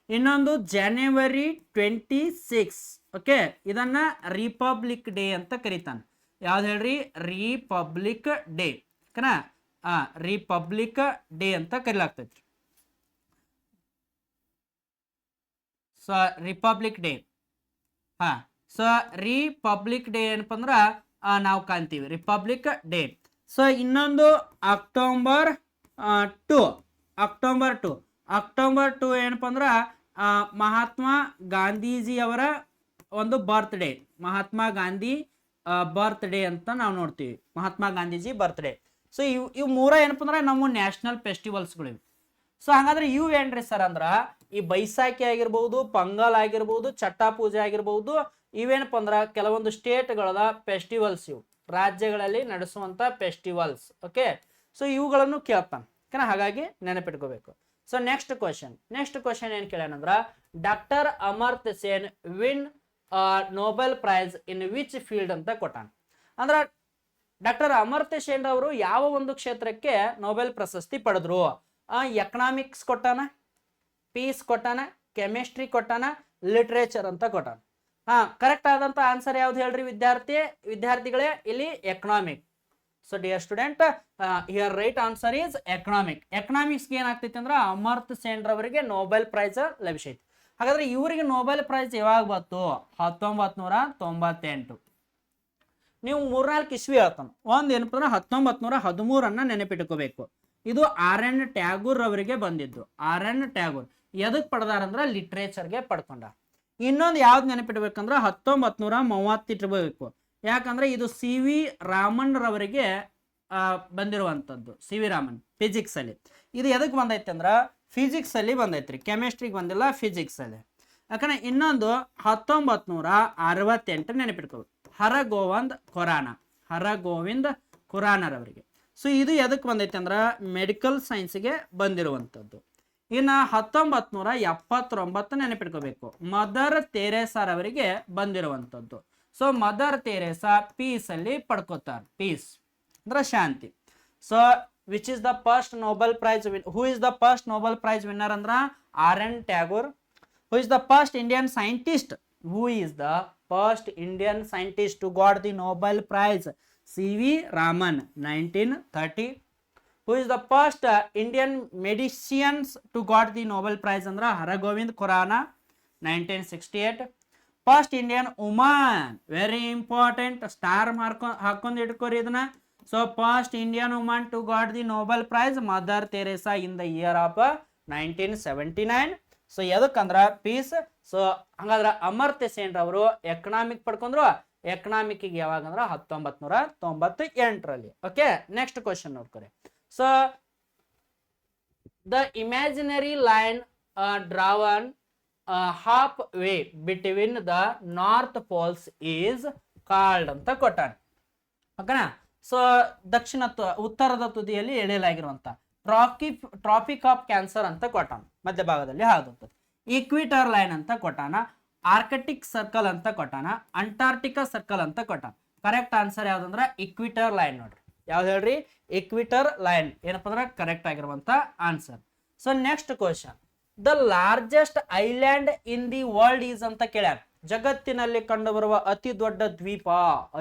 ಇನ್ನೊಂದು January 26. ಓಕೆ, ಇದನ್ನ ರಿಪಬ್ಲಿಕ್ ಡೇ ಅಂತ ಕರೀತಾನೆ. ಯಾವ್ದು ಹೇಳ್ರಿ? Republic Day. ಓಕೆನಾ, ರಿಪಬ್ಲಿಕ್ ಡೇ ಅಂತ ಕರೀಲಾಗ್ತೈತಿ. So Republic Day. So Republic Day ಏನಪ್ಪ ಅಂದ್ರ ನಾವು ಕಾಣ್ತೀವಿ ರಿಪಬ್ಲಿಕ್ ಡೇ. ಸೊ ಇನ್ನೊಂದು ಅಕ್ಟೋಬರ್ 2 ಏನಪ್ಪ ಅಂದ್ರ ಮಹಾತ್ಮ ಗಾಂಧೀಜಿ ಅವರ ಒಂದು ಬರ್ತ್ಡೇ. ಮಹಾತ್ಮ ಗಾಂಧಿ ಬರ್ತ್ಡೇ ಅಂತ ನಾವು ನೋಡ್ತೀವಿ, ಮಹಾತ್ಮ ಗಾಂಧೀಜಿ ಬರ್ತ್ಡೇ. ಸೊ ಇವು ಮೂರ ಏನಪ್ಪ ಅಂದ್ರೆ ನಮ್ಮ ನ್ಯಾಷನಲ್ ಫೆಸ್ಟಿವಲ್ಸ್ಗಳಿವೆ. ಸೊ ಹಾಗಾದ್ರೆ ಇವು ಏನ್ರಿ ಸರ್ ಅಂದ್ರ ಈ ಬೈಸಾಖಿ ಆಗಿರ್ಬಹುದು, ಪೊಂಗಲ್ ಆಗಿರ್ಬಹುದು, ಚಟ್ಟಾ ಪೂಜೆ ಆಗಿರ್ಬಹುದು, ಇವೇನಪ್ಪ ಅಂದ್ರ ಕೆಲವೊಂದು ಸ್ಟೇಟ್ಗಳ ಫೆಸ್ಟಿವಲ್ಸ್, ಇವು ರಾಜ್ಯಗಳಲ್ಲಿ ನಡೆಸುವಂತ ಫೆಸ್ಟಿವಲ್ಸ್. ಓಕೆ, ಸೊ ಇವುಗಳನ್ನು ಕೇಳ್ತಾನೆ. ಓಕೆನಾ, ಹಾಗಾಗಿ ನೆನಪಿಟ್ಕೋಬೇಕು. ಸೊ ನೆಕ್ಸ್ಟ್ ಕ್ವಶನ್ ಏನ್ ಕೇಳ್ಯಾನಂದ್ರ, doctor Amartya Sen win Nobel prize in which field ಅಂತ ಕೊಟ್ಟಾನ. ಅಂದ್ರ ಡಾಕ್ಟರ್ ಅಮರ್ತ್ಯ ಸೇನ್ ಅವರು ಯಾವ ಒಂದು ಕ್ಷೇತ್ರಕ್ಕೆ ನೊಬೆಲ್ ಪ್ರಶಸ್ತಿ ಪಡೆದ್ರು? ಎಕನಾಮಿಕ್ಸ್ ಕೊಟ್ಟಾನ, ಪೀಸ್ ಕೊಟ್ಟಾನ, ಕೆಮಿಸ್ಟ್ರಿ ಕೊಟ್ಟಾನ, ಲಿಟ್ರೇಚರ್ ಅಂತ ಕೊಟ್ಟಾನ. ಕರೆಕ್ಟ್ ಆದಂತ ಆನ್ಸರ್ ಯಾವ್ದು ಹೇಳ್ರಿ ವಿದ್ಯಾರ್ಥಿಗಳೇ? ಇಲ್ಲಿ economic. So dear student, here right answer is economic. ಎಕನಾಮಿಕ್ಸ್ಗೆ ಏನಾಗ್ತೈತಿ ಅಂದ್ರೆ ಅಮರ್ತ್ಯ ಸೇನ್ ರವರಿಗೆ ನೊಬೆಲ್ ಪ್ರೈಸ್ ಲಭಿಸೈತಿ. ಹಾಗಾದ್ರೆ ಇವರಿಗೆ ನೊಬೆಲ್ ಪ್ರೈಸ್ ಯಾವಾಗ ಬಂತು? 1998. ನೀವು 3-4 ಇಸ್ವಿ ಹೇಳ್ತಾನೆ. ಒಂದ್ ಏನಪ್ಪ ಅಂದ್ರೆ 1913 ನೆನಪಿಟ್ಕೋಬೇಕು. ಇದು RN ಟ್ಯಾಗೂರ್ ಅವರಿಗೆ ಬಂದಿದ್ದು. RN ಟ್ಯಾಗೂರ್ ಎದಕ್ ಪಡೆದಾರಂದ್ರ ಲಿಟ್ರೇಚರ್ಗೆ ಪಡ್ಕೊಂಡ. ಇನ್ನೊಂದು ಯಾವ್ದು ನೆನಪಿಡ್ಬೇಕಂದ್ರ 1930 ಇಟ್ಬೇಕು. ಯಾಕಂದ್ರೆ ಇದು CV ರಾಮನ್ ರವರಿಗೆ ಬಂದಿರುವಂತದ್ದು. CV ರಾಮನ್ ಫಿಸಿಕ್ಸ್ ಅಲ್ಲಿ. ಇದು ಎದಕ್ ಬಂದೈತಿ ಅಂದ್ರ ಫಿಸಿಕ್ಸ್ ಅಲ್ಲಿ ಬಂದೈತ್ರಿ, ಕೆಮಿಸ್ಟ್ರಿಗೆ ಬಂದಿಲ್ಲ, ಫಿಸಿಕ್ಸ್ ಅಲ್ಲಿ. ಯಾಕಂದ್ರೆ ಇನ್ನೊಂದು 1968 ನೆನಪಿಟ್ಕೋಬೇಕು. ಹರಗೋವಿಂದ್ ಖುರಾನ ರವರಿಗೆ. ಸೊ ಇದು ಎದಕ್ಕೆ ಬಂದೈತೆ ಅಂದ್ರೆ ಮೆಡಿಕಲ್ ಸೈನ್ಸ್ಗೆ ಬಂದಿರುವಂಥದ್ದು. ಇನ್ನು 1979 ನೆನಪಿಟ್ಕೋಬೇಕು, ಮದರ್ ತೆರೇಸಾರವರಿಗೆ ಬಂದಿರುವಂಥದ್ದು. ಸೊ ಮದರ್ ತೆರೇಸಾ ಪೀಸ್ ಅಲ್ಲಿ ಪಡ್ಕೋತಾರೆ, ಪೀಸ್ ಅಂದ್ರೆ ಶಾಂತಿ. So which is the first Nobel prize who is the first Nobel prize winner ಅಂದ್ರ RN Tagore. Who is the first Indian scientist, who is the first Indian scientist to got the Nobel prize? CV Raman 1930. Who is the first Indian medicians to got the Nobel Prize andra Haragovind Khurana 1968. First Indian woman, very important, star mark ಹಾಕೊಂಡು ಇಟ್ಕೋರಿ ಇದನ್ನ. So first Indian woman to got the Nobel Prize Mother Teresa in the year of 1979. So ಎದಕ್ಕಂದ್ರ peace. So ಹಂಗಾದ್ರ ಅಮರ್ತ್ಯ ಸೇನ್ ಅವರು economic ಪಡ್ಕೊಂಡ್ರು. ಎಕನಾಮಿಕ್ಗೆ ಯಾವಾಗ ಅಂದ್ರೆ 1998ರಲ್ಲಿ. ಓಕೆ, ನೆಕ್ಸ್ಟ್ ಕ್ವಶನ್ ನೋಡ್ಕೊರಿ. So the imaginary line drawn halfway between the north poles is called ಅಂತ ಕೊಟ್ಟಾನ. ಓಕೆನಾ? ಸೊ ಉತ್ತರದ ತುದಿಯಲ್ಲಿ ಎಳೆಯಲಾಗಿರುವಂತ ಟ್ರಾಪಿಕ್ ಆಫ್ ಕ್ಯಾನ್ಸರ್ ಅಂತ ಕೊಟ್ಟಾನ, ಮಧ್ಯಭಾಗದಲ್ಲಿ ಹಾದುತ್ತದೆ. ಈಕ್ವಿಟರ್ ಲೈನ್ ಅಂತ ಕೊಟ್ಟಾನ, ಆರ್ಕಟಿಕ್ ಸರ್ಕಲ್ ಅಂತ ಕೊಟ್ಟಾನ, ಅಂಟಾರ್ಟಿಕಾ ಸರ್ಕಲ್ ಅಂತ ಕೊಟ್ಟಾನ. ಕರೆಕ್ಟ್ ಆನ್ಸರ್ ಯಾವ್ದಂದ್ರೆ ಈಕ್ವಿಟರ್ ಲೈನ್. ನೋಡ್ರಿ ಯಾವ್ದು ಹೇಳ್ರಿ? ಈಕ್ವಿಟರ್ ಲೈನ್ ಏನಪ್ಪ ಅಂದ್ರೆ ಕರೆಕ್ಟ್ ಆಗಿರುವಂತ answer. So next question, the largest island in the world is ಅಂತ ಕೇಳ್ಯಾರ. ಜಗತ್ತಿನಲ್ಲಿ ಕಂಡು ಬರುವ ಅತಿ ದೊಡ್ಡ ದ್ವೀಪ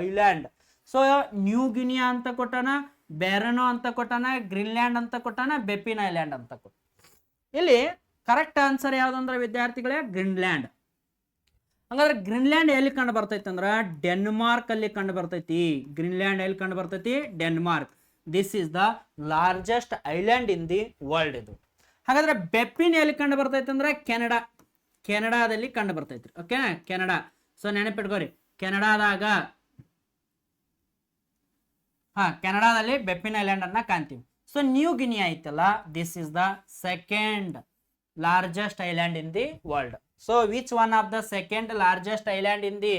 ಐಲ್ಯಾಂಡ್. ಸೊ ನ್ಯೂ ಗಿನಿಯಾ ಅಂತ ಕೊಟ್ಟಾನ, ಬ್ಯಾರನೋ ಅಂತ ಕೊಟ್ಟಾನ, ಗ್ರೀನ್ಲ್ಯಾಂಡ್ ಅಂತ ಕೊಟ್ಟಾನ, ಬೆಪಿನ್ ಐಲ್ಯಾಂಡ್ ಅಂತ ಕೊಟ್ಟ. ಇಲ್ಲಿ ಕರೆಕ್ಟ್ ಆನ್ಸರ್ ಯಾವ್ದಂದ್ರೆ ವಿದ್ಯಾರ್ಥಿಗಳೇ ಗ್ರೀನ್ಲ್ಯಾಂಡ್. ಹಂಗಾದ್ರೆ ಗ್ರೀನ್ಲ್ಯಾಂಡ್ ಎಲ್ಲಿ ಕಂಡು ಬರ್ತೈತಿ ಅಂದ್ರ ಡೆನ್ಮಾರ್ಕ್ ಅಲ್ಲಿ ಕಂಡು ಬರ್ತೈತಿ. ಗ್ರೀನ್ಲ್ಯಾಂಡ್ ಎಲ್ಲಿ ಕಂಡು ಬರ್ತೈತಿ? Denmark. This is the largest island in the world ಇದು. ಹಾಗಾದ್ರೆ ಬೆಪಿನ್ ಎಲ್ಲಿ ಕಂಡು ಬರ್ತೈತಿ ಅಂದ್ರೆ ಕೆನಡಾ. ಕೆನಡಾದಲ್ಲಿ ಕಂಡು ಬರ್ತೈತಿ. Okay, Canada. ಸೊ ನೆನಪಿಟ್ಕೋರಿ, ಕೆನಡಾದಾಗ ಕೆನಡಾದಲ್ಲಿ ಬೆಪಿನ್ ಐಲ್ಯಾಂಡ್ ಅನ್ನ ಕಾಣ್ತೀವಿ. ಸೊ ನ್ಯೂ ಗಿನಿಯಾ ಐತಲ್ಲ, this is the second largest island in the world. So which one of the second largest island in the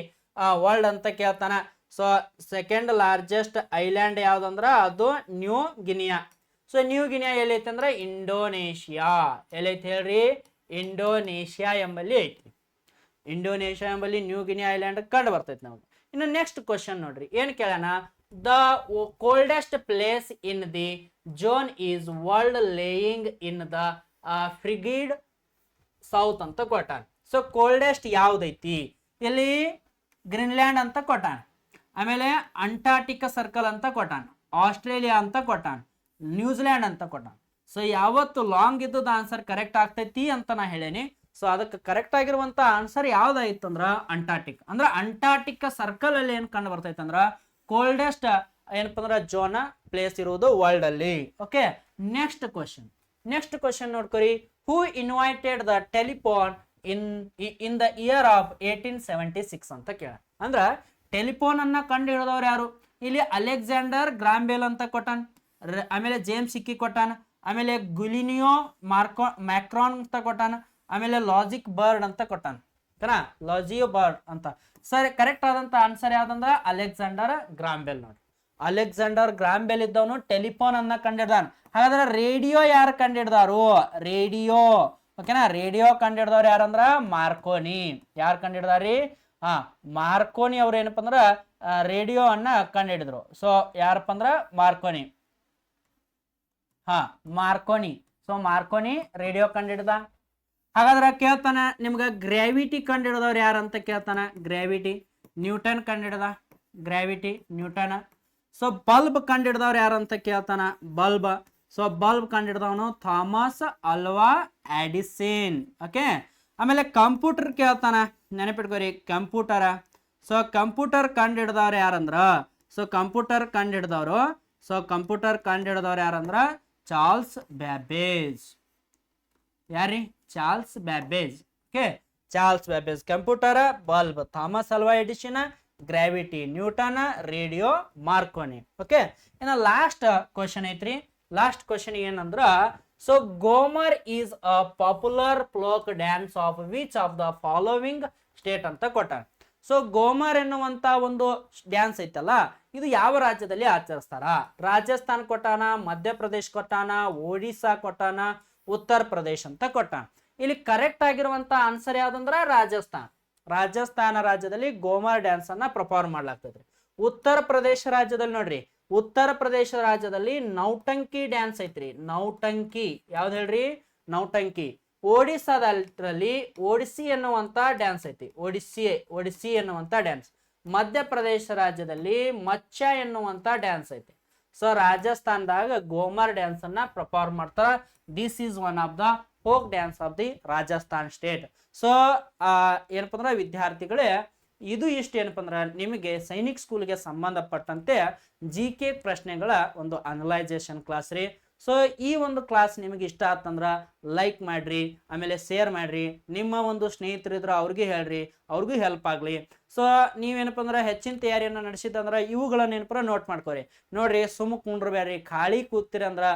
world ಅಂತ ಕೇಳ್ತಾನ. ಸೊ ಸೆಕೆಂಡ್ ಲಾರ್ಜೆಸ್ಟ್ ಐಲ್ಯಾಂಡ್ ಯಾವ್ದಂದ್ರ ಅದು New Guinea. So New Guinea ಎಲ್ಲೈತಿ ಅಂದ್ರೆ Indonesia. ಎಲ್ಲೈತಿ ಹೇಳ್ರಿ? Indonesia ಎಂಬಲ್ಲಿ ಐತಿ. Indonesia ಎಂಬಲ್ಲಿ ನ್ಯೂ ಗಿನಿಯಾ ಐಲ್ಯಾಂಡ್ ಕಂಡು ಬರ್ತೈತಿ ನಮ್ಗೆ. ಇನ್ನು ನೆಕ್ಸ್ಟ್ ಕ್ವಶನ್ ನೋಡ್ರಿ, ಏನ್ ಕೇಳೋಣ? The coldest place in the zone is world lying in the frigid south ಅಂತ ಕೊಟ್ಟಾನ. ಸೊ ಕೋಲ್ಡೆಸ್ಟ್ ಯಾವ್ದೈತಿ? ಇಲ್ಲಿ ಗ್ರೀನ್ಲ್ಯಾಂಡ್ ಅಂತ ಕೊಟ್ಟಾನ, ಆಮೇಲೆ ಅಂಟಾರ್ಟಿಕಾ ಸರ್ಕಲ್ ಅಂತ ಕೊಟ್ಟಾನ, ಆಸ್ಟ್ರೇಲಿಯಾ ಅಂತ ಕೊಟ್ಟಾನ, ನ್ಯೂಜಿಲ್ಯಾಂಡ್ ಅಂತ ಕೊಟ್ಟಾನ. ಸೊ ಯಾವತ್ತು ಲಾಂಗ್ ಇದ್ದದ ಆನ್ಸರ್ ಕರೆಕ್ಟ್ ಆಗ್ತೈತಿ ಅಂತ ನಾ ಹೇಳೇನಿ. ಸೊ ಅದಕ್ಕೆ ಕರೆಕ್ಟ್ ಆಗಿರುವಂತ ಆನ್ಸರ್ ಯಾವ್ದಾಯ್ತು ಅಂದ್ರ ಅಂಟಾರ್ಟಿಕ್. ಅಂದ್ರ ಅಂಟಾರ್ಟಿಕಾ ಸರ್ಕಲ್ ಅಲ್ಲಿ ಏನ್ ಕಂಡು ಬರ್ತೈತಿ ಅಂದ್ರ ಕೋಲ್ಡೆಸ್ಟ್ ಏನಪ್ಪ ಅಂದ್ರ ಜೋನ್ ಪ್ಲೇಸ್ ಇರುವುದು ವರ್ಲ್ಡ್ ಅಲ್ಲಿ. ಓಕೆ, ನೆಕ್ಸ್ಟ್ ಕ್ವಶನ್ ನೋಡ್ಕೊರಿ. Who invited the telephone in the year of 1876 ಅಂತ ಕೇಳ. ಅಂದ್ರ ಟೆಲಿಫೋನ್ ಅನ್ನ ಕಂಡು ಹಿಡಿದವ್ರು ಯಾರು? ಇಲ್ಲಿ ಅಲೆಕ್ಸಾಂಡರ್ ಗ್ರಾಂಬೆಲ್ ಅಂತ ಕೊಟ್ಟಾನ, ಆಮೇಲೆ ಜೇಮ್ಸ್ ಹಿಕ್ಕಿ ಕೊಟ್ಟಾನ, ಆಮೇಲೆ ಗುಲಿನಿಯೋ ಮ್ಯಾಕ್ರಾನ್ ಅಂತ ಕೊಟ್ಟಾನ, ಆಮೇಲೆ ಲಾಜಿಕ್ ಬರ್ಡ್ ಅಂತ ಕೊಟ್ಟಾನ. ಲಾಜಿಯೋ ಬರ್ಡ್ ಅಂತ. ಸರಿ, ಕರೆಕ್ಟ್ ಆದಂತ ಆನ್ಸರ್ ಯಾವ್ದಂದ್ರ ಅಲೆಕ್ಸಾಂಡರ್ ಗ್ರಾಂಬೆಲ್. ನೋಡಿ, ಅಲೆಕ್ಸಾಂಡರ್ ಗ್ರಾಂಬೆಲ್ ಇದ್ದವನು ಟೆಲಿಫೋನ್ ಅನ್ನ ಕಂಡಿಡ್ದಾನ. ಹಾಗಾದ್ರೆ ರೇಡಿಯೋ ಯಾರು ಕಂಡಿಡ್ದಾರು? ರೇಡಿಯೋ. ಓಕೆನಾ? ರೇಡಿಯೋ ಕಂಡಿಡ್ದವ್ರು ಯಾರಂದ್ರ ಮಾರ್ಕೋನಿ. ಯಾರು ಕಂಡಿಡ್ದಾರಿ? ಮಾರ್ಕೋನಿ ಅವ್ರು ಏನಪ್ಪ ಅಂದ್ರ ರೇಡಿಯೋ ಅನ್ನ ಕಂಡಿಡಿದ್ರು. ಸೊ ಯಾರಪ್ಪ ಅಂದ್ರ Marconi. Marconi. So Marconi radio ಕಂಡಿಡ್ದ. ಹಾಗಾದ್ರೆ ಕೇಳ್ತಾನ ನಿಮ್ಗ ಗ್ರಾವಿಟಿ ಕಂಡಿಡ್ದವ್ರು ಯಾರಂತ ಕೇಳ್ತಾನ. ಗ್ರಾವಿಟಿ ನ್ಯೂಟನ್ ಕಂಡಿಡ್ದ. Gravity Newton. ಸೊ ಬಲ್ಬ್ ಕಂಡಿಡ್ದವ್ರು ಯಾರಂತ ಕೇಳ್ತಾನ. ಬಲ್ಬ್. ಸೊ ಬಲ್ಬ್ ಕಂಡಿಡ್ದವನು ಥಾಮಸ್ ಅಲ್ವಾ ಎಡಿಸನ್. ಓಕೆ, ಆಮೇಲೆ ಕಂಪ್ಯೂಟರ್ ಕೇಳ್ತಾನ. ನೆನಪಿಟ್ಕೋರಿ, ಕಂಪ್ಯೂಟರ್. ಸೊ ಕಂಪ್ಯೂಟರ್ ಕಂಡಿಡ್ದವ್ರು ಯಾರಂದ್ರ ಕಂಪ್ಯೂಟರ್ ಕಂಡಿಡ್ದವ್ರು ಯಾರಂದ್ರ ಚಾರ್ಲ್ಸ್ ಬ್ಯಾಬೇಜ್. ಯಾರಿ? Charles Babbage. Okay, Charles Babbage. Computer, bulb Thomas Alva Edison, gravity Newton, radio Marconi. Okay, ಇನ್ನು ಲಾಸ್ಟ್ ಕ್ವಶನ್ ಐತ್ರಿ. ಲಾಸ್ಟ್ ಕ್ವಶನ್ ಏನಂದ್ರ so Ghoomar is a popular folk dance of which of the following state ಅಂತ ಕೊಟ್ಟಾನ. So ಗೋಮರ್ ಎನ್ನುವಂತ ಒಂದು dance ಐತಲ್ಲ ಇದು ಯಾವ ರಾಜ್ಯದಲ್ಲಿ ಆಚರಿಸ್ತಾರ? ರಾಜಸ್ಥಾನ್ ಕೊಟ್ಟಾನ, ಮಧ್ಯಪ್ರದೇಶ್ ಕೊಟ್ಟಾನ, ಒಡಿಸ್ಸಾ ಕೊಟ್ಟಾನ, ಉತ್ತರ ಪ್ರದೇಶ್ ಅಂತ ಕೊಟ್ಟಾನ. ಇಲ್ಲಿ ಕರೆಕ್ಟ್ ಆಗಿರುವಂತ ಆನ್ಸರ್ ಯಾವ್ದಂದ್ರ ರಾಜಸ್ಥಾನ್. ರಾಜಸ್ಥಾನ ರಾಜ್ಯದಲ್ಲಿ ಗೋಮರ್ ಡ್ಯಾನ್ಸ್ ಅನ್ನ ಪರ್ಫಾರ್ಮ್ ಮಾಡ್ಲಾಗ್ತದ್ರಿ. ಉತ್ತರ ಪ್ರದೇಶ ರಾಜ್ಯದಲ್ಲಿ ನೋಡ್ರಿ, ಉತ್ತರ ಪ್ರದೇಶ ರಾಜ್ಯದಲ್ಲಿ ನೌಟಂಕಿ ಡ್ಯಾನ್ಸ್ ಐತ್ರಿ. ನೌಟಂಕಿ ಯಾವ್ದು ಹೇಳ್ರಿ? ನೌಟಂಕಿ. ಒಡಿಸ್ಸಾದಲ್ಲಿ ಒಡಿಸ್ಸಿ ಎನ್ನುವಂತ ಡ್ಯಾನ್ಸ್ ಐತಿ. ಒಡಿಸ್ಸಿ ಎನ್ನುವಂತ ಡ್ಯಾನ್ಸ್. ಮಧ್ಯಪ್ರದೇಶ ರಾಜ್ಯದಲ್ಲಿ ಮಚ್ಚ ಎನ್ನುವಂತ ಡ್ಯಾನ್ಸ್ ಐತಿ. ಸೊ ರಾಜಸ್ಥಾನದಾಗ ಗೋಮರ್ ಡ್ಯಾನ್ಸ್ ಅನ್ನ ಪರ್ಫಾರ್ಮ್ ಮಾಡ್ತಾರ. This is one of the folk dance of the Rajasthan state. So ಏನಪ್ಪ ಅಂದ್ರೆ ವಿದ್ಯಾರ್ಥಿಗಳೇ, ಇದು ಇಷ್ಟು ಏನಪ್ಪ ಅಂದ್ರೆ ನಿಮಗೆ ಸೈನಿಕ್ ಸ್ಕೂಲ್ಗೆ ಸಂಬಂಧಪಟ್ಟಂತೆ GK ಪ್ರಶ್ನೆಗಳ ಒಂದು ಅನಲೈಸೇಷನ್ ಕ್ಲಾಸ್ ರೀ. ಸೊ ಈ ಒಂದು ಕ್ಲಾಸ್ ನಿಮಗೆ ಇಷ್ಟ ಆತಂದ್ರ ಲೈಕ್ ಮಾಡ್ರಿ, ಆಮೇಲೆ ಶೇರ್ ಮಾಡ್ರಿ, ನಿಮ್ಮ ಒಂದು ಸ್ನೇಹಿತರಿದ್ರು ಅವ್ರಿಗೆ ಹೇಳ್ರಿ, ಅವ್ರಿಗೂ ಹೆಲ್ಪ್ ಆಗಲಿ. ಸೊ ನೀವೇನಪ್ಪ ಅಂದ್ರೆ ಹೆಚ್ಚಿನ ತಯಾರಿಯನ್ನು ನಡೆಸಿದಂದ್ರೆ ಇವುಗಳನ್ನ ಏನಪ್ಪ ನೋಟ್ ಮಾಡ್ಕೋರಿ. ನೋಡ್ರಿ, ಸುಮ್ಮ ಕುಂಡ್ರಬೇಡ್ರಿ. ಖಾಲಿ ಕೂತಿರಿ ಅಂದ್ರೆ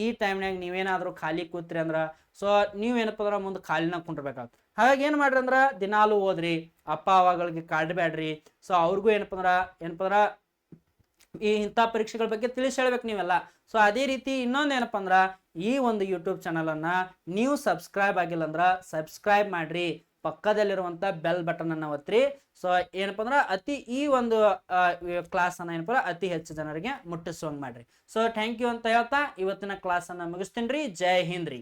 ಈ ಟೈಮ್ನಾಗ ನೀವೇನಾದ್ರೂ ಖಾಲಿ ಕೂತ್ರಿ ಅಂದ್ರೆ ಸೊ ನೀವೇನಪ್ಪ ಅಂದ್ರೆ ಮುಂದೆ ಖಾಲಿನಾಗ ಕುಂಡ್ರಬೇಕಾಗ್ತದೆ. ಹಾಗಾಗಿ ಏನು ಮಾಡ್ರಿ ಅಂದ್ರೆ ದಿನಾಲು ಓದ್ರಿ, ಅಪ್ಪ ಅವಾಗಳಿಗೆ ಕಾಡಬೇಡ್ರಿ. ಸೊ ಅವ್ರಿಗೂ ಏನಪ್ಪ ಅಂದ್ರೆ ಈ ಇಂಥ ಪರೀಕ್ಷೆಗಳ ಬಗ್ಗೆ ತಿಳಿಸಿ ಹೇಳ್ಬೇಕು ನೀವೆಲ್ಲ. ಸೊ ಅದೇ ರೀತಿ ಇನ್ನೊಂದು ಏನಪ್ಪ ಅಂದ್ರೆ ಈ ಒಂದು ಯೂಟ್ಯೂಬ್ ಚಾನಲ್ ಅನ್ನ ನೀವು ಸಬ್ಸ್ಕ್ರೈಬ್ ಆಗಿಲ್ಲ ಅಂದ್ರೆ ಸಬ್ಸ್ಕ್ರೈಬ್ ಮಾಡ್ರಿ, ಪಕ್ಕದಲ್ಲಿರುವಂತ ಬೆಲ್ ಬಟನ್ ಅನ್ನ ಒತ್ತಿರಿ. ಸೊ ಏನಪ್ಪ ಅಂದ್ರೆ ಈ ಒಂದು ಕ್ಲಾಸ್ ಅನ್ನ ಏನಪ್ಪ ಅತಿ ಹೆಚ್ಚು ಜನರಿಗೆ ಮುಟ್ಟಿಸುವಂಗ್ ಮಾಡ್ರಿ. ಸೊ ಥ್ಯಾಂಕ್ ಯು ಅಂತ ಹೇಳ್ತಾ ಇವತ್ತಿನ ಕ್ಲಾಸ್ ಅನ್ನ ಮುಗಿಸ್ತೀನಿ ರೀ. ಜೈ ಹಿಂದ್ ರೀ.